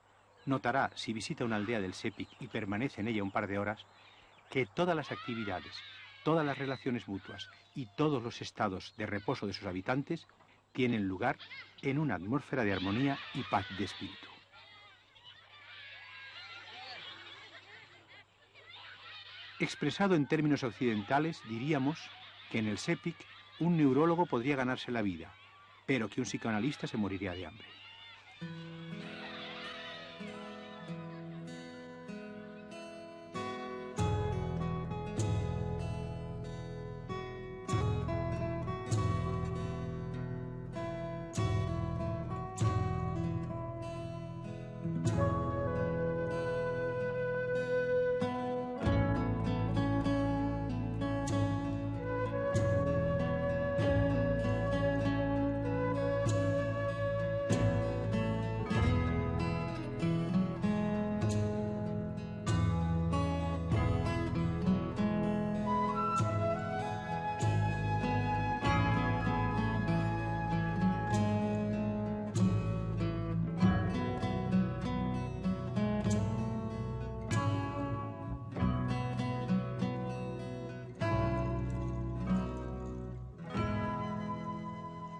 notará, si visita una aldea del Sepik y permanece en ella un par de horas, que todas las actividades, todas las relaciones mutuas y todos los estados de reposo de sus habitantes tienen lugar en una atmósfera de armonía y paz de espíritu. Expresado en términos occidentales, diríamos que en el Sepik un neurólogo podría ganarse la vida, pero que un psicoanalista se moriría de hambre.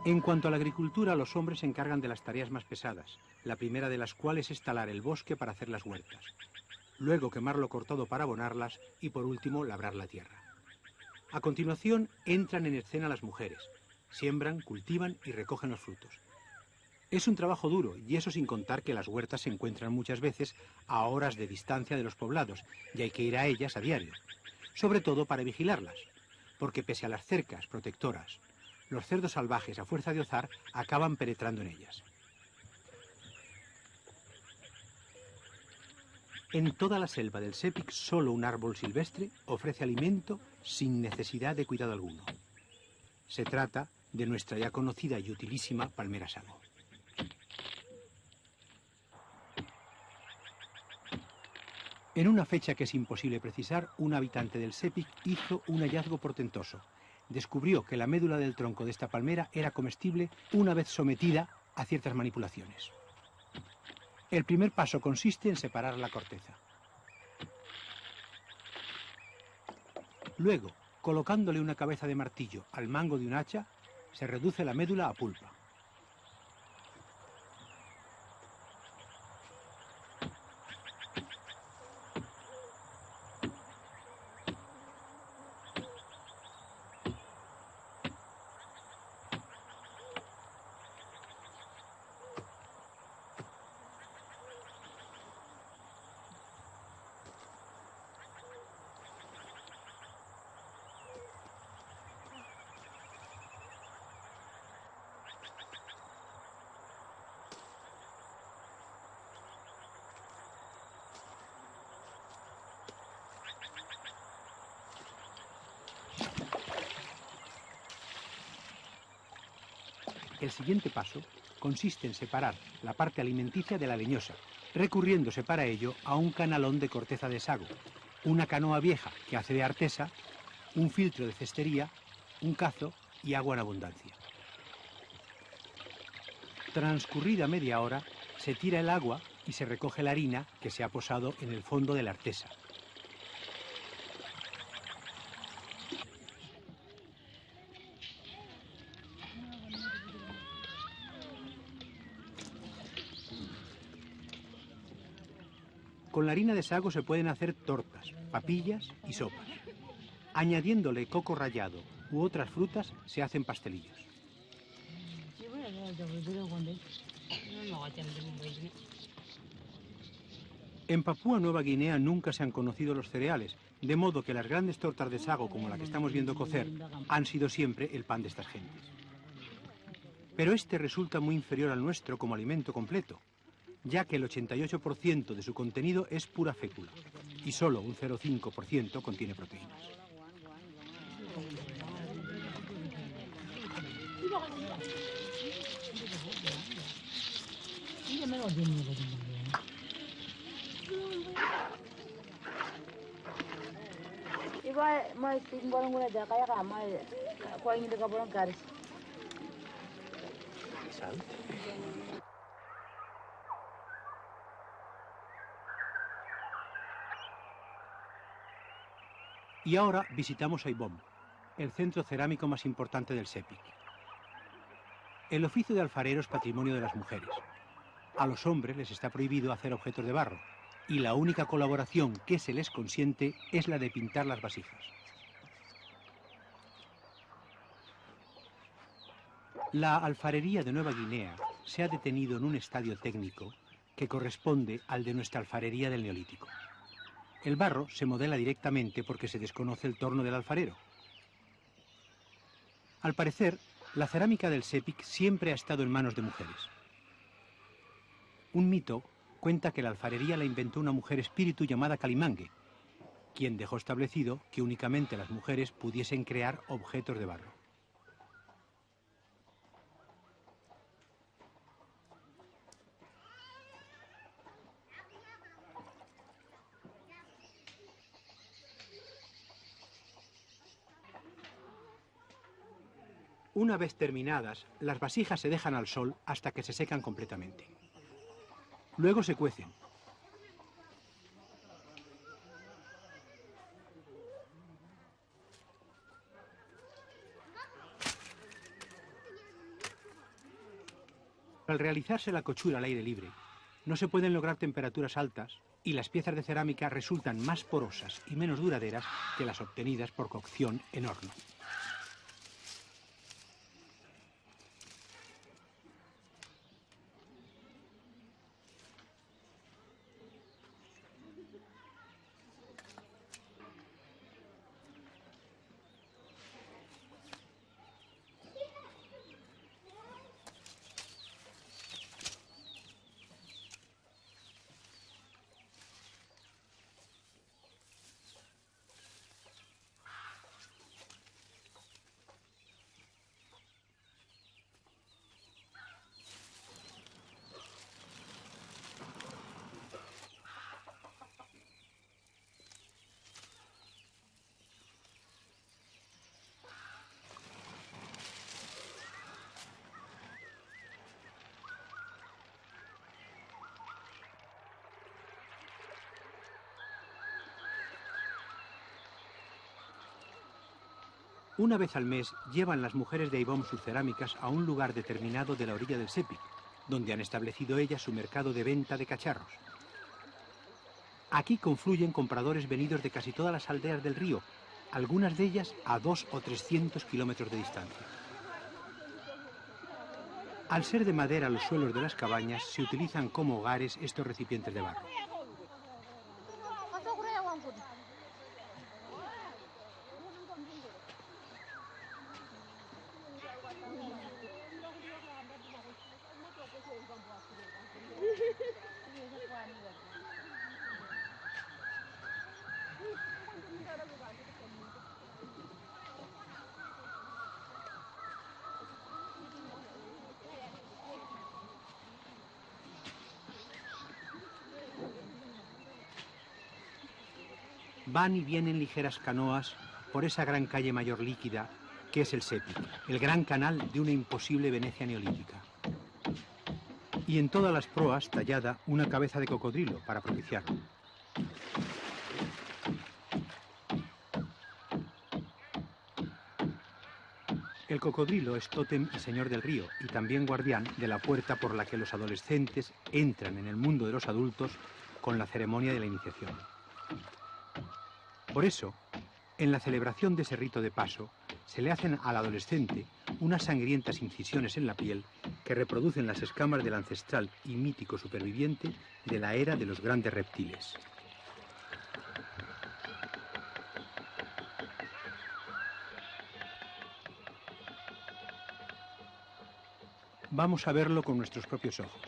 En cuanto a la agricultura, los hombres se encargan de las tareas más pesadas, la primera de las cuales es talar el bosque para hacer las huertas, luego quemar lo cortado para abonarlas y por último labrar la tierra. A continuación entran en escena las mujeres, siembran, cultivan y recogen los frutos. Es un trabajo duro y eso sin contar que las huertas se encuentran muchas veces a horas de distancia de los poblados y hay que ir a ellas a diario, sobre todo para vigilarlas, porque pese a las cercas protectoras, los cerdos salvajes a fuerza de ozar acaban penetrando en ellas. En toda la selva del Sepik solo un árbol silvestre ofrece alimento sin necesidad de cuidado alguno. Se trata de nuestra ya conocida y utilísima palmera sago. En una fecha que es imposible precisar, un habitante del Sepik hizo un hallazgo portentoso. Descubrió que la médula del tronco de esta palmera era comestible una vez sometida a ciertas manipulaciones. El primer paso consiste en separar la corteza. Luego, colocándole una cabeza de martillo al mango de un hacha, se reduce la médula a pulpa. El siguiente paso consiste en separar la parte alimenticia de la leñosa, recurriéndose para ello a un canalón de corteza de sago, una canoa vieja que hace de artesa, un filtro de cestería, un cazo y agua en abundancia. Transcurrida media hora, se tira el agua y se recoge la harina que se ha posado en el fondo de la artesa. Con la harina de sago se pueden hacer tortas, papillas y sopas. Añadiéndole coco rallado u otras frutas se hacen pastelillos. En Papúa Nueva Guinea nunca se han conocido los cereales, de modo que las grandes tortas de sago como la que estamos viendo cocer han sido siempre el pan de estas gentes. Pero este resulta muy inferior al nuestro como alimento completo, ya que el 88% de su contenido es pura fécula y solo un 0,5% contiene proteínas. Y ahora visitamos Aibom, el centro cerámico más importante del Sepik. El oficio de alfarero es patrimonio de las mujeres. A los hombres les está prohibido hacer objetos de barro, y la única colaboración que se les consiente es la de pintar las vasijas. La alfarería de Nueva Guinea se ha detenido en un estadio técnico que corresponde al de nuestra alfarería del Neolítico. El barro se modela directamente porque se desconoce el torno del alfarero. Al parecer, la cerámica del Sepik siempre ha estado en manos de mujeres. Un mito cuenta que la alfarería la inventó una mujer espíritu llamada Calimangue, quien dejó establecido que únicamente las mujeres pudiesen crear objetos de barro. Una vez terminadas, las vasijas se dejan al sol hasta que se secan completamente. Luego se cuecen. Al realizarse la cochura al aire libre, no se pueden lograr temperaturas altas y las piezas de cerámica resultan más porosas y menos duraderas que las obtenidas por cocción en horno. Una vez al mes llevan las mujeres de Aibom sus cerámicas a un lugar determinado de la orilla del Sepik, donde han establecido ellas su mercado de venta de cacharros. Aquí confluyen compradores venidos de casi todas las aldeas del río, algunas de ellas a 200 o 300 kilómetros de distancia. Al ser de madera los suelos de las cabañas, se utilizan como hogares estos recipientes de barro. Van y vienen ligeras canoas por esa gran calle mayor líquida que es el Sepik, el gran canal de una imposible Venecia neolítica. Y en todas las proas tallada una cabeza de cocodrilo para propiciarlo. El cocodrilo es tótem y señor del río y también guardián de la puerta por la que los adolescentes entran en el mundo de los adultos con la ceremonia de la iniciación. Por eso, en la celebración de ese rito de paso, se le hacen al adolescente unas sangrientas incisiones en la piel que reproducen las escamas del ancestral y mítico superviviente de la era de los grandes reptiles. Vamos a verlo con nuestros propios ojos.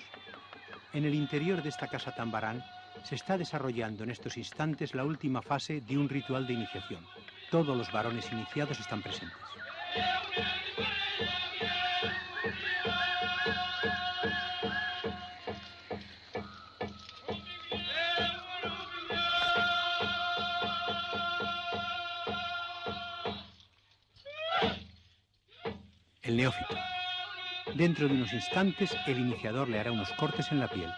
En el interior de esta casa Tambarán se está desarrollando en estos instantes la última fase de un ritual de iniciación. Todos los varones iniciados están presentes. El neófito. Dentro de unos instantes, el iniciador le hará unos cortes en la piel.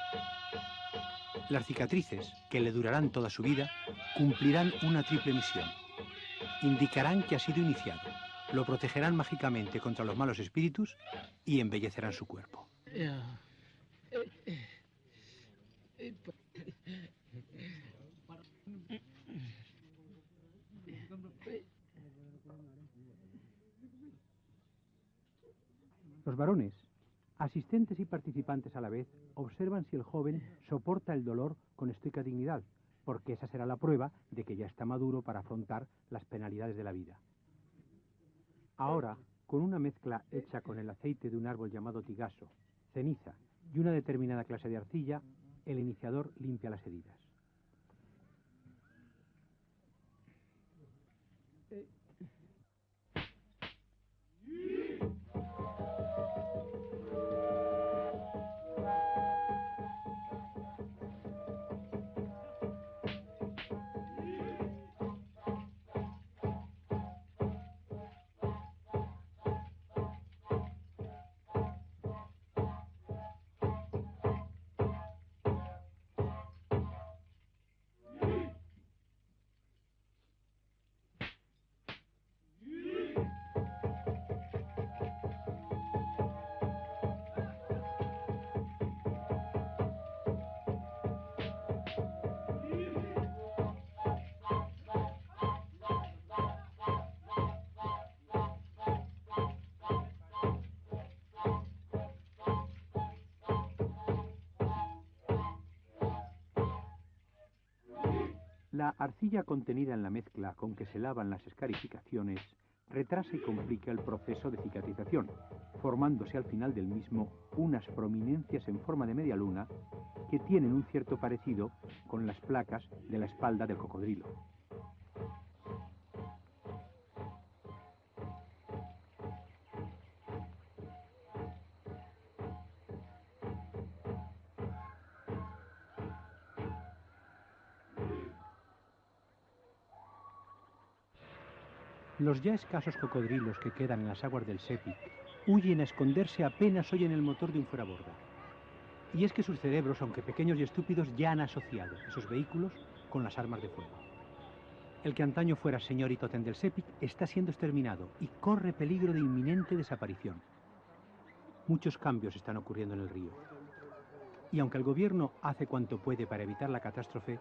Las cicatrices, que le durarán toda su vida, cumplirán una triple misión. Indicarán que ha sido iniciado, lo protegerán mágicamente contra los malos espíritus y embellecerán su cuerpo. Los varones, asistentes y participantes a la vez, observan si el joven soporta el dolor con estoica dignidad, porque esa será la prueba de que ya está maduro para afrontar las penalidades de la vida. Ahora, con una mezcla hecha con el aceite de un árbol llamado tigaso, ceniza y una determinada clase de arcilla, el iniciador limpia las heridas. La arcilla contenida en la mezcla con que se lavan las escarificaciones retrasa y complica el proceso de cicatrización, formándose al final del mismo unas prominencias en forma de media luna que tienen un cierto parecido con las placas de la espalda del cocodrilo. Los ya escasos cocodrilos que quedan en las aguas del Sepik huyen a esconderse apenas oyen el motor de un fueraborda. Y es que sus cerebros, aunque pequeños y estúpidos, ya han asociado esos vehículos con las armas de fuego. El que antaño fuera señor y tótem del Sepik está siendo exterminado y corre peligro de inminente desaparición. Muchos cambios están ocurriendo en el río. Y aunque el gobierno hace cuanto puede para evitar la catástrofe,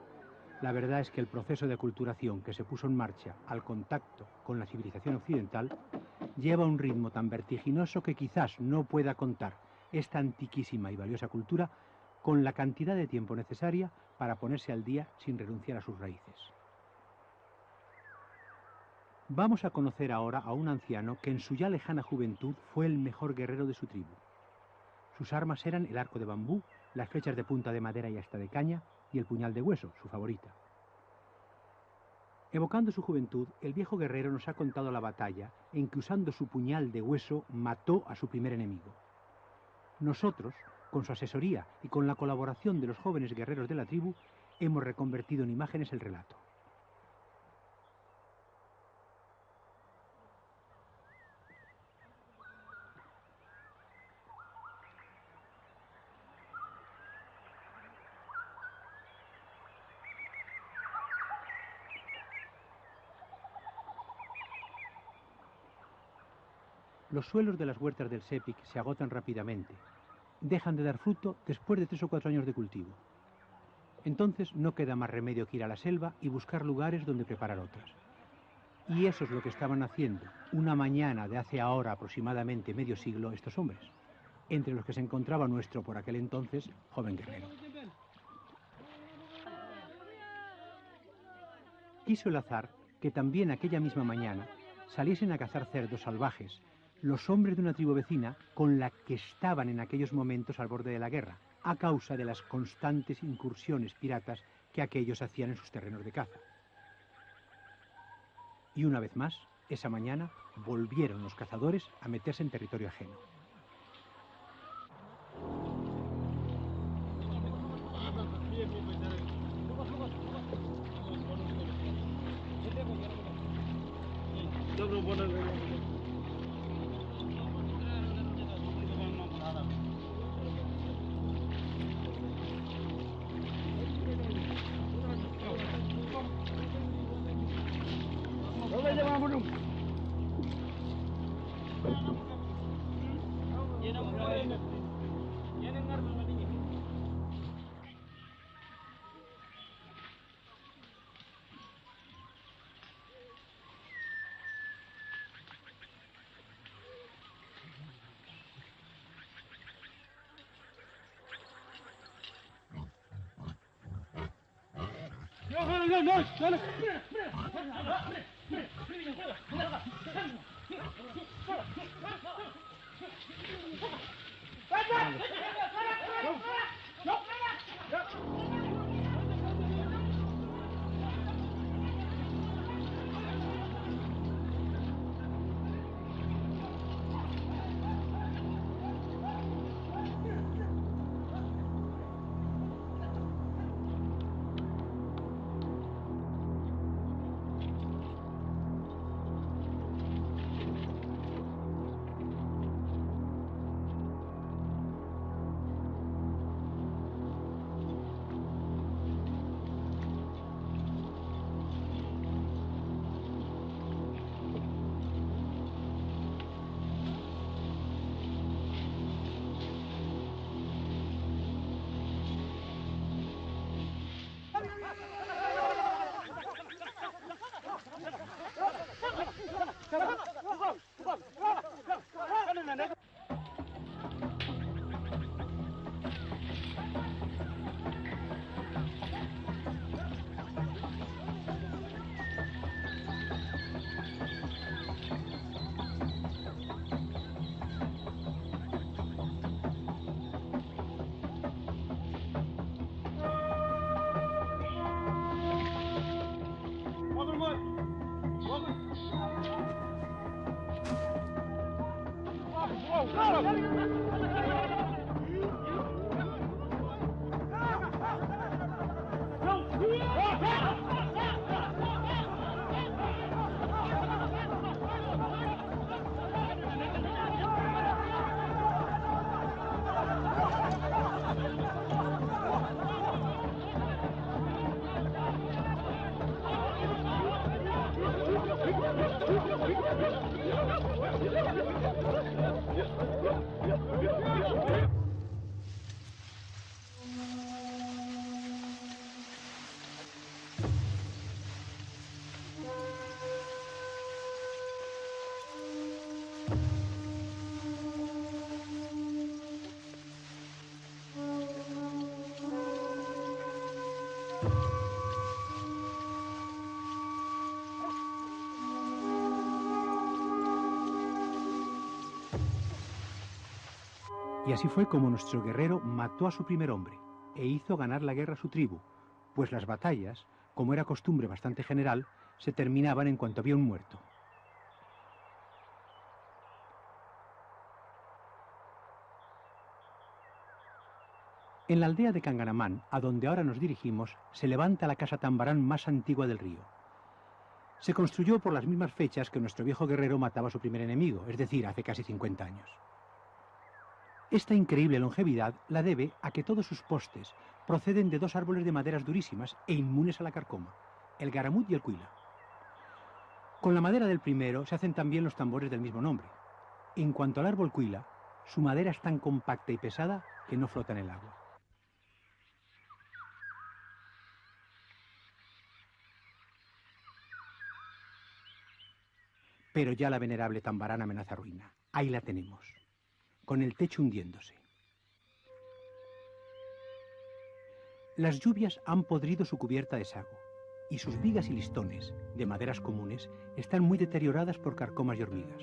la verdad es que el proceso de aculturación que se puso en marcha al contacto con la civilización occidental lleva un ritmo tan vertiginoso que quizás no pueda contar esta antiquísima y valiosa cultura con la cantidad de tiempo necesaria para ponerse al día sin renunciar a sus raíces. Vamos a conocer ahora a un anciano que en su ya lejana juventud fue el mejor guerrero de su tribu. Sus armas eran el arco de bambú, las flechas de punta de madera y hasta de caña, y el puñal de hueso, su favorita. Evocando su juventud, el viejo guerrero nos ha contado la batalla en que usando su puñal de hueso mató a su primer enemigo. Nosotros, con su asesoría y con la colaboración de los jóvenes guerreros de la tribu, hemos reconvertido en imágenes el relato. Los suelos de las huertas del Sepik se agotan rápidamente. Dejan de dar fruto después de 3 o 4 años de cultivo. Entonces no queda más remedio que ir a la selva y buscar lugares donde preparar otras. Y eso es lo que estaban haciendo una mañana de hace ahora aproximadamente medio siglo estos hombres, entre los que se encontraba nuestro por aquel entonces joven guerrero. Quiso el azar que también aquella misma mañana saliesen a cazar cerdos salvajes los hombres de una tribu vecina con la que estaban en aquellos momentos al borde de la guerra, a causa de las constantes incursiones piratas que aquellos hacían en sus terrenos de caza. Y una vez más, esa mañana, volvieron los cazadores a meterse en territorio ajeno. Y así fue como nuestro guerrero mató a su primer hombre e hizo ganar la guerra a su tribu, pues las batallas, como era costumbre bastante general, se terminaban en cuanto había un muerto. En la aldea de Canganamán, a donde ahora nos dirigimos, se levanta la casa Tambarán más antigua del río. Se construyó por las mismas fechas que nuestro viejo guerrero mataba a su primer enemigo, es decir, hace casi 50 años. Esta increíble longevidad la debe a que todos sus postes proceden de dos árboles de maderas durísimas e inmunes a la carcoma, el garamut y el cuila. Con la madera del primero se hacen también los tambores del mismo nombre. En cuanto al árbol cuila, su madera es tan compacta y pesada que no flota en el agua. Pero ya la venerable Tambarán amenaza ruina. Ahí la tenemos, con el techo hundiéndose. Las lluvias han podrido su cubierta de sago, y sus vigas y listones, de maderas comunes, están muy deterioradas por carcomas y hormigas.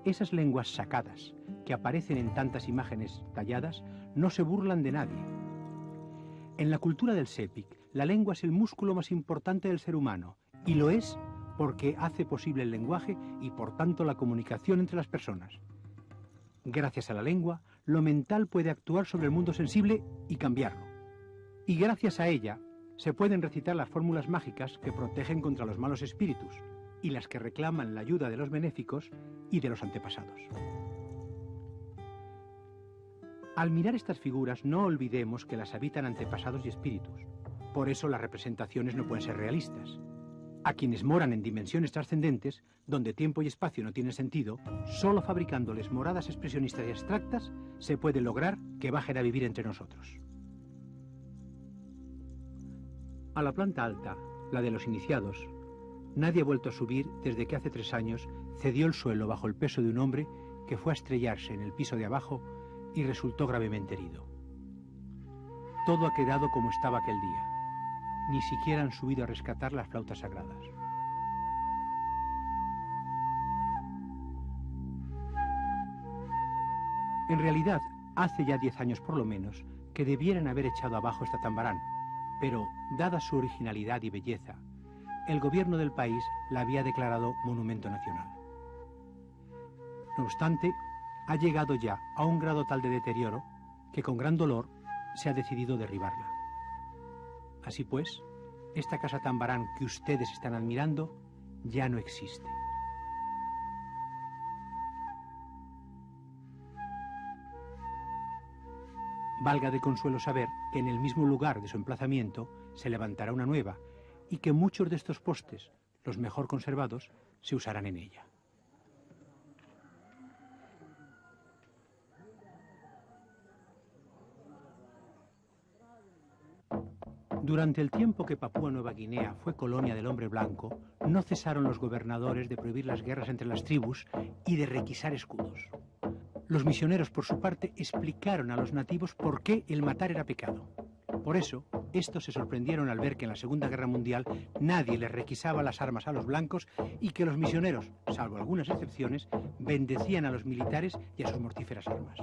Esas lenguas sacadas, que aparecen en tantas imágenes talladas, no se burlan de nadie. En la cultura del Sepik, la lengua es el músculo más importante del ser humano, y lo es porque hace posible el lenguaje y por tanto la comunicación entre las personas. Gracias a la lengua, lo mental puede actuar sobre el mundo sensible y cambiarlo. Y gracias a ella, se pueden recitar las fórmulas mágicas que protegen contra los malos espíritus y las que reclaman la ayuda de los benéficos y de los antepasados. Al mirar estas figuras, no olvidemos que las habitan antepasados y espíritus. Por eso las representaciones no pueden ser realistas. A quienes moran en dimensiones trascendentes, donde tiempo y espacio no tienen sentido, solo fabricándoles moradas expresionistas y abstractas se puede lograr que bajen a vivir entre nosotros. A la planta alta, la de los iniciados, nadie ha vuelto a subir desde que hace 3 años cedió el suelo bajo el peso de un hombre que fue a estrellarse en el piso de abajo y resultó gravemente herido. Todo ha quedado como estaba aquel día. Ni siquiera han subido a rescatar las flautas sagradas. En realidad, hace ya 10 años por lo menos que debieran haber echado abajo esta Tambarán, pero, dada su originalidad y belleza, el gobierno del país la había declarado monumento nacional. No obstante, ha llegado ya a un grado tal de deterioro que con gran dolor se ha decidido derribarla. Así pues, esta casa Tambarán que ustedes están admirando ya no existe. Valga de consuelo saber que en el mismo lugar de su emplazamiento se levantará una nueva y que muchos de estos postes, los mejor conservados, se usarán en ella. Durante el tiempo que Papúa Nueva Guinea fue colonia del hombre blanco, no cesaron los gobernadores de prohibir las guerras entre las tribus y de requisar escudos. Los misioneros, por su parte, explicaron a los nativos por qué el matar era pecado. Por eso, estos se sorprendieron al ver que en la Segunda Guerra Mundial nadie les requisaba las armas a los blancos y que los misioneros, salvo algunas excepciones, bendecían a los militares y a sus mortíferas armas.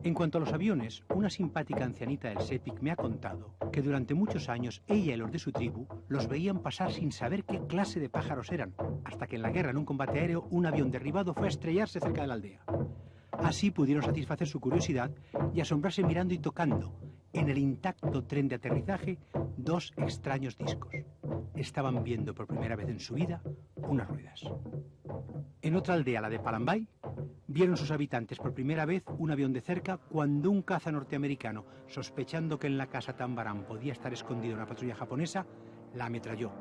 En cuanto a los aviones, una simpática ancianita del Sepik me ha contado que durante muchos años ella y los de su tribu los veían pasar sin saber qué clase de pájaros eran, hasta que en la guerra, en un combate aéreo, un avión derribado fue a estrellarse cerca de la aldea. Así pudieron satisfacer su curiosidad y asombrarse mirando y tocando, en el intacto tren de aterrizaje, 2 extraños discos. Estaban viendo por primera vez en su vida unas ruedas. En otra aldea, la de Palambay, vieron sus habitantes por primera vez un avión de cerca cuando un caza norteamericano, sospechando que en la casa Tambarán podía estar escondida una patrulla japonesa, la ametralló.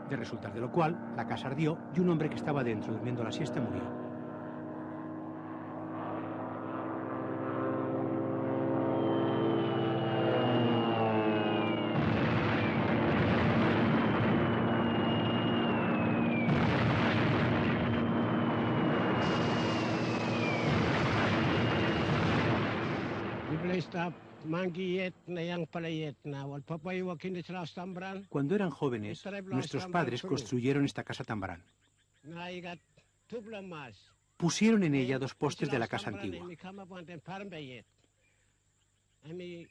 De resultar de lo cual, la casa ardió y un hombre que estaba dentro durmiendo la siesta murió. Cuando eran jóvenes, nuestros padres construyeron esta casa Tambarán. Pusieron en ella 2 postes de la casa antigua.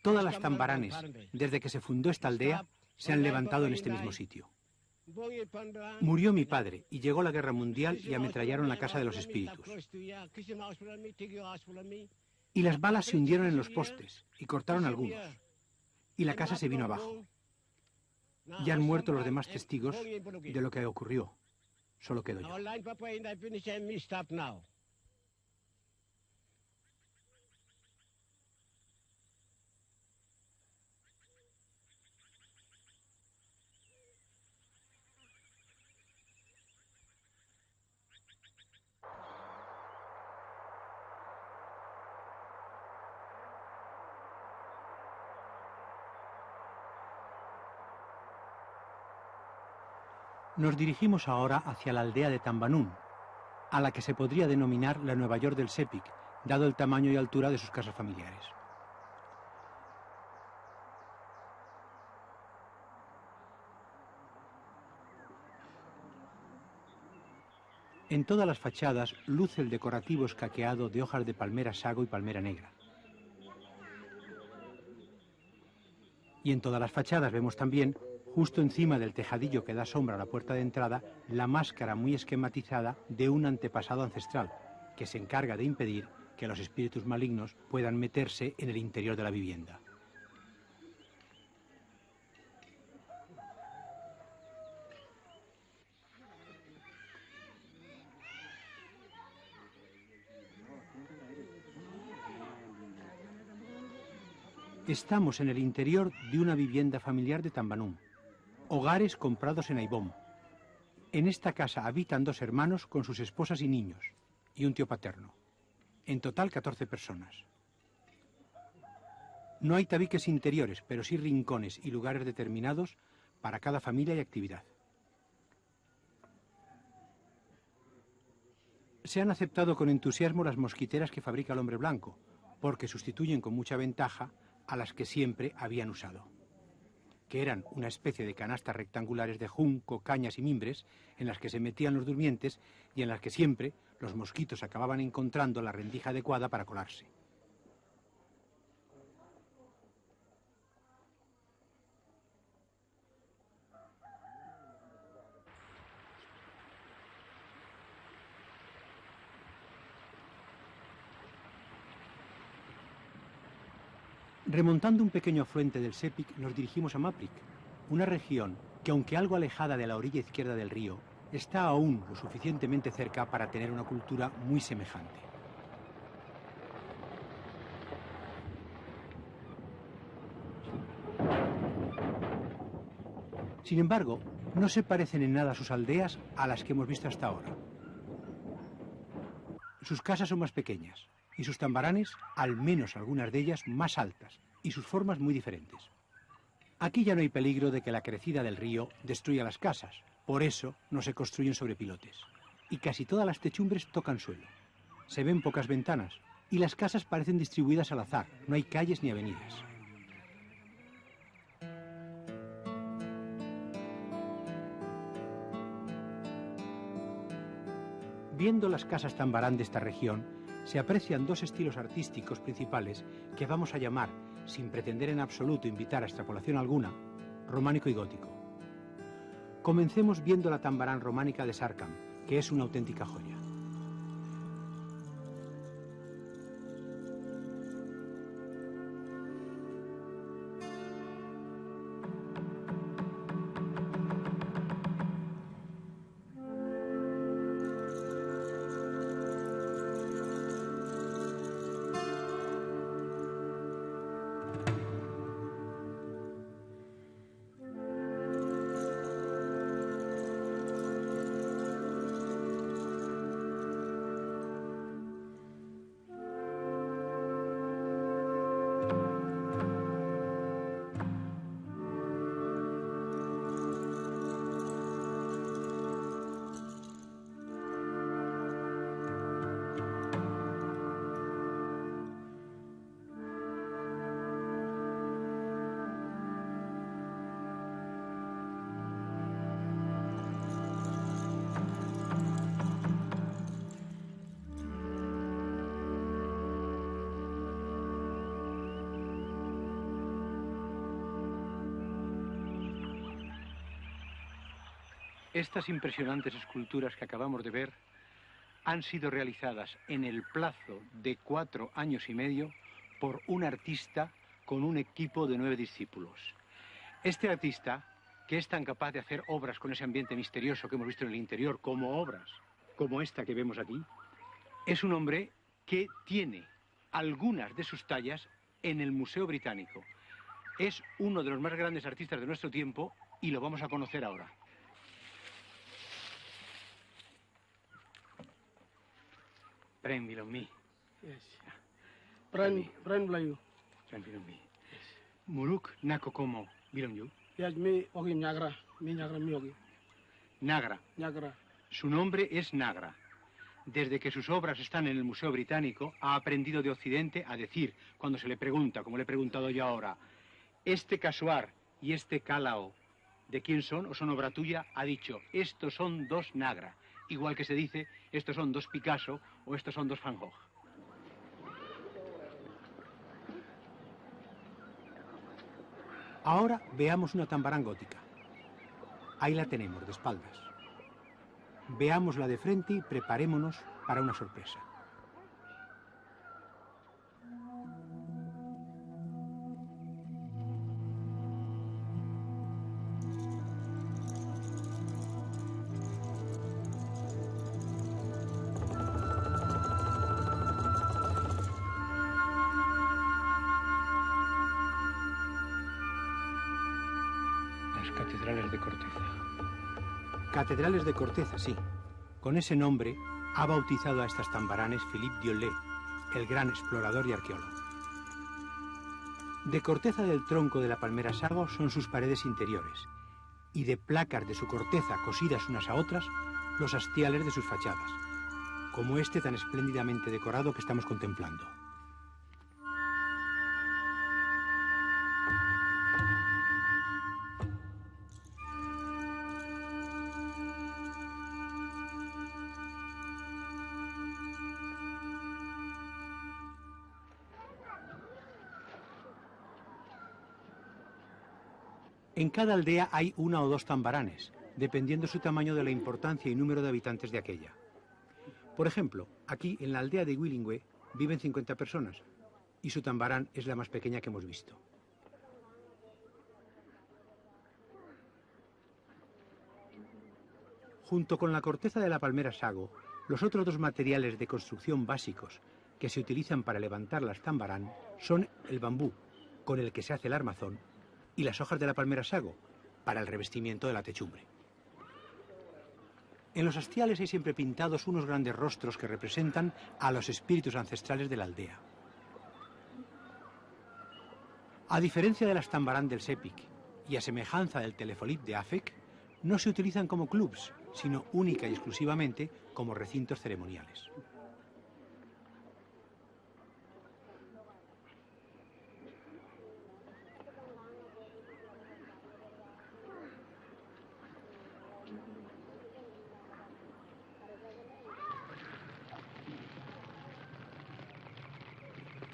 Todas las Tambaranes, desde que se fundó esta aldea, se han levantado en este mismo sitio. Murió mi padre y llegó la guerra mundial y ametrallaron la casa de los espíritus. Y las balas se hundieron en los postes y cortaron algunos. Y la casa se vino abajo. Ya han muerto los demás testigos de lo que ocurrió. Solo quedo yo. Nos dirigimos ahora hacia la aldea de Tambanún, a la que se podría denominar la Nueva York del Sepik, dado el tamaño y altura de sus casas familiares. En todas las fachadas luce el decorativo escaqueado de hojas de palmera sago y palmera negra. Y en todas las fachadas vemos también, justo encima del tejadillo que da sombra a la puerta de entrada, la máscara muy esquematizada de un antepasado ancestral, que se encarga de impedir que los espíritus malignos puedan meterse en el interior de la vivienda. Estamos en el interior de una vivienda familiar de Tambanún. Hogares comprados en Aibón. En esta casa habitan 2 hermanos con sus esposas y niños, y un tío paterno. En total 14 personas. No hay tabiques interiores, pero sí rincones y lugares determinados para cada familia y actividad. Se han aceptado con entusiasmo las mosquiteras que fabrica el hombre blanco, porque sustituyen con mucha ventaja a las que siempre habían usado, que eran una especie de canastas rectangulares de junco, cañas y mimbres en las que se metían los durmientes y en las que siempre los mosquitos acababan encontrando la rendija adecuada para colarse. Remontando un pequeño afluente del Sepik, nos dirigimos a Maprik, una región que, aunque algo alejada de la orilla izquierda del río, está aún lo suficientemente cerca para tener una cultura muy semejante. Sin embargo, no se parecen en nada sus aldeas a las que hemos visto hasta ahora. Sus casas son más pequeñas y sus tambaranes, al menos algunas de ellas, más altas y sus formas muy diferentes. Aquí ya no hay peligro de que la crecida del río destruya las casas, por eso no se construyen sobre pilotes. Y casi todas las techumbres tocan suelo. Se ven pocas ventanas y las casas parecen distribuidas al azar, no hay calles ni avenidas. Viendo las casas tambarán de esta región, se aprecian dos estilos artísticos principales que vamos a llamar, sin pretender en absoluto invitar a extrapolación alguna, románico y gótico. Comencemos viendo la tambarán románica de Sárcam, que es una auténtica joya. Estas impresionantes esculturas que acabamos de ver han sido realizadas en el plazo de 4 años y medio por un artista con un equipo de 9 discípulos. Este artista, que es tan capaz de hacer obras con ese ambiente misterioso que hemos visto en el interior, como obras como esta que vemos aquí, es un hombre que tiene algunas de sus tallas en el Museo Británico. Es uno de los más grandes artistas de nuestro tiempo y lo vamos a conocer ahora. Pren Bilonmi. Yes. Pren Blayu. Pren Bilonmi. Muruk Nako como Bilonyu. Yes, mi ogi Nagra. Mi Nagra mi ogi. Nagra. Nagra. Su nombre es Nagra. Desde que sus obras están en el Museo Británico, ha aprendido de Occidente a decir, cuando se le pregunta, como le he preguntado yo ahora, este casuar y este calao, ¿de quién son o son obra tuya? Ha dicho, estos son 2 Nagra. Igual que se dice, estos son 2 Picasso o estos son 2 Van Gogh. Ahora veamos una tambarán gótica. Ahí la tenemos, de espaldas. Veámosla de frente y preparémonos para una sorpresa. Catedrales de Corteza. Catedrales de Corteza, sí. Con ese nombre ha bautizado a estas tambaranes Philippe Diollet, el gran explorador y arqueólogo. De corteza del tronco de la palmera sago son sus paredes interiores, y de placas de su corteza cosidas unas a otras, los hastiales de sus fachadas, como este tan espléndidamente decorado que estamos contemplando. En cada aldea hay 1 o 2 tambaranes, dependiendo su tamaño de la importancia y número de habitantes de aquella. Por ejemplo, aquí en la aldea de Willingwe viven 50 personas y su tambarán es la más pequeña que hemos visto. Junto con la corteza de la palmera sago, los otros 2 materiales de construcción básicos que se utilizan para levantar las tambarán son el bambú, con el que se hace el armazón, y las hojas de la palmera sago, para el revestimiento de la techumbre. En los hastiales hay siempre pintados unos grandes rostros que representan a los espíritus ancestrales de la aldea. A diferencia de las tambarán del Sepik y a semejanza del telefolip de Afek, no se utilizan como clubs, sino única y exclusivamente como recintos ceremoniales.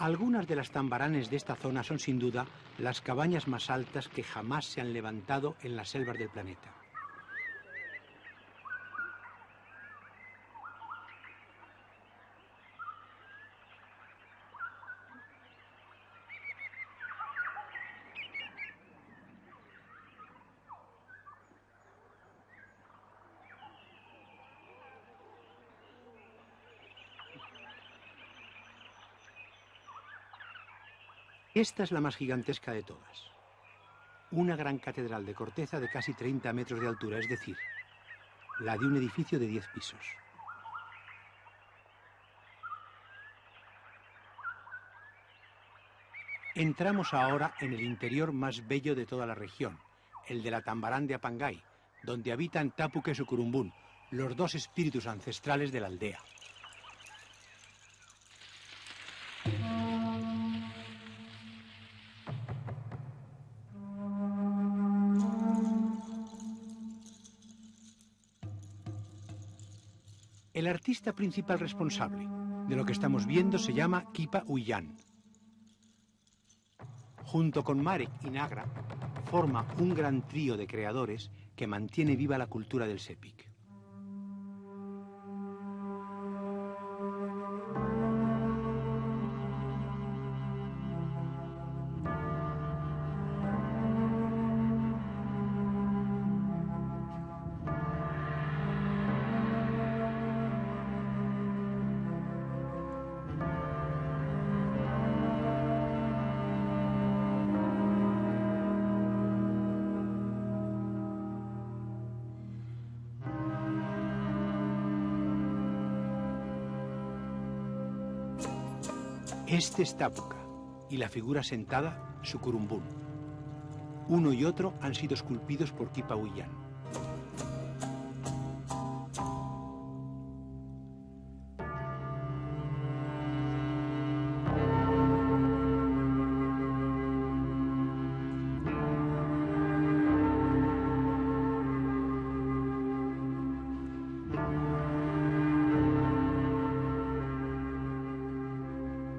Algunas de las tambaranes de esta zona son sin duda las cabañas más altas que jamás se han levantado en las selvas del planeta. Esta es la más gigantesca de todas. Una gran catedral de corteza de casi 30 metros de altura, es decir, la de un edificio de 10 pisos. Entramos ahora en el interior más bello de toda la región, el de la Tambarán de Apangay, donde habitan Tapuca y Sucurumbún, los dos espíritus ancestrales de la aldea. El artista principal responsable de lo que estamos viendo se llama Kipa Huyan. Junto con Marek y Nagra, forma un gran trío de creadores que mantiene viva la cultura del Sepik. Este es Tapuca y la figura sentada, Sucurumbún. Uno y otro han sido esculpidos por Kipa Huyan.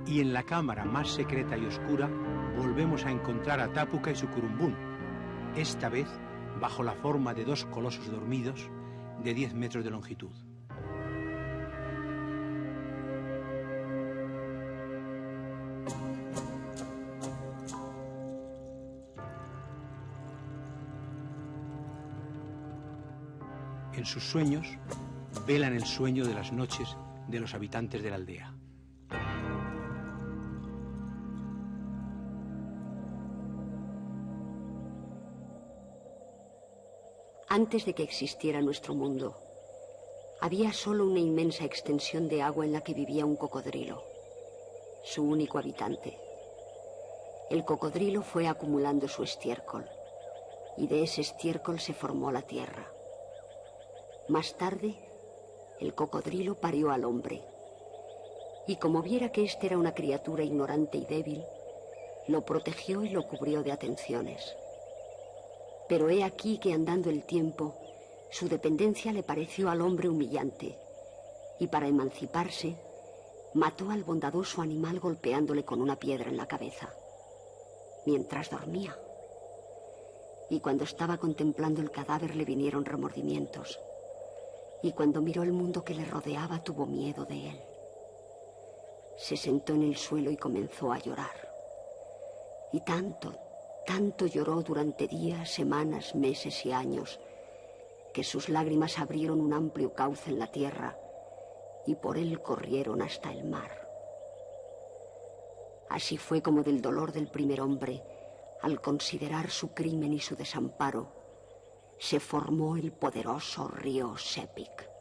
Y en la cámara más secreta y oscura volvemos a encontrar a Tapuca y Sucurumbún, esta vez bajo la forma de dos colosos dormidos de 10 metros de longitud. En sus sueños velan el sueño de las noches de los habitantes de la aldea. Antes de que existiera nuestro mundo, había solo una inmensa extensión de agua en la que vivía un cocodrilo, su único habitante. El cocodrilo fue acumulando su estiércol, y de ese estiércol se formó la tierra. Más tarde, el cocodrilo parió al hombre, y como viera que éste era una criatura ignorante y débil, lo protegió y lo cubrió de atenciones. Pero he aquí que andando el tiempo, su dependencia le pareció al hombre humillante, y para emanciparse, mató al bondadoso animal golpeándole con una piedra en la cabeza, mientras dormía. Y cuando estaba contemplando el cadáver le vinieron remordimientos, y cuando miró el mundo que le rodeaba tuvo miedo de él. Se sentó en el suelo y comenzó a llorar. Y tanto lloró durante días, semanas, meses y años, que sus lágrimas abrieron un amplio cauce en la tierra y por él corrieron hasta el mar. Así fue como del dolor del primer hombre, al considerar su crimen y su desamparo, se formó el poderoso río Sepik.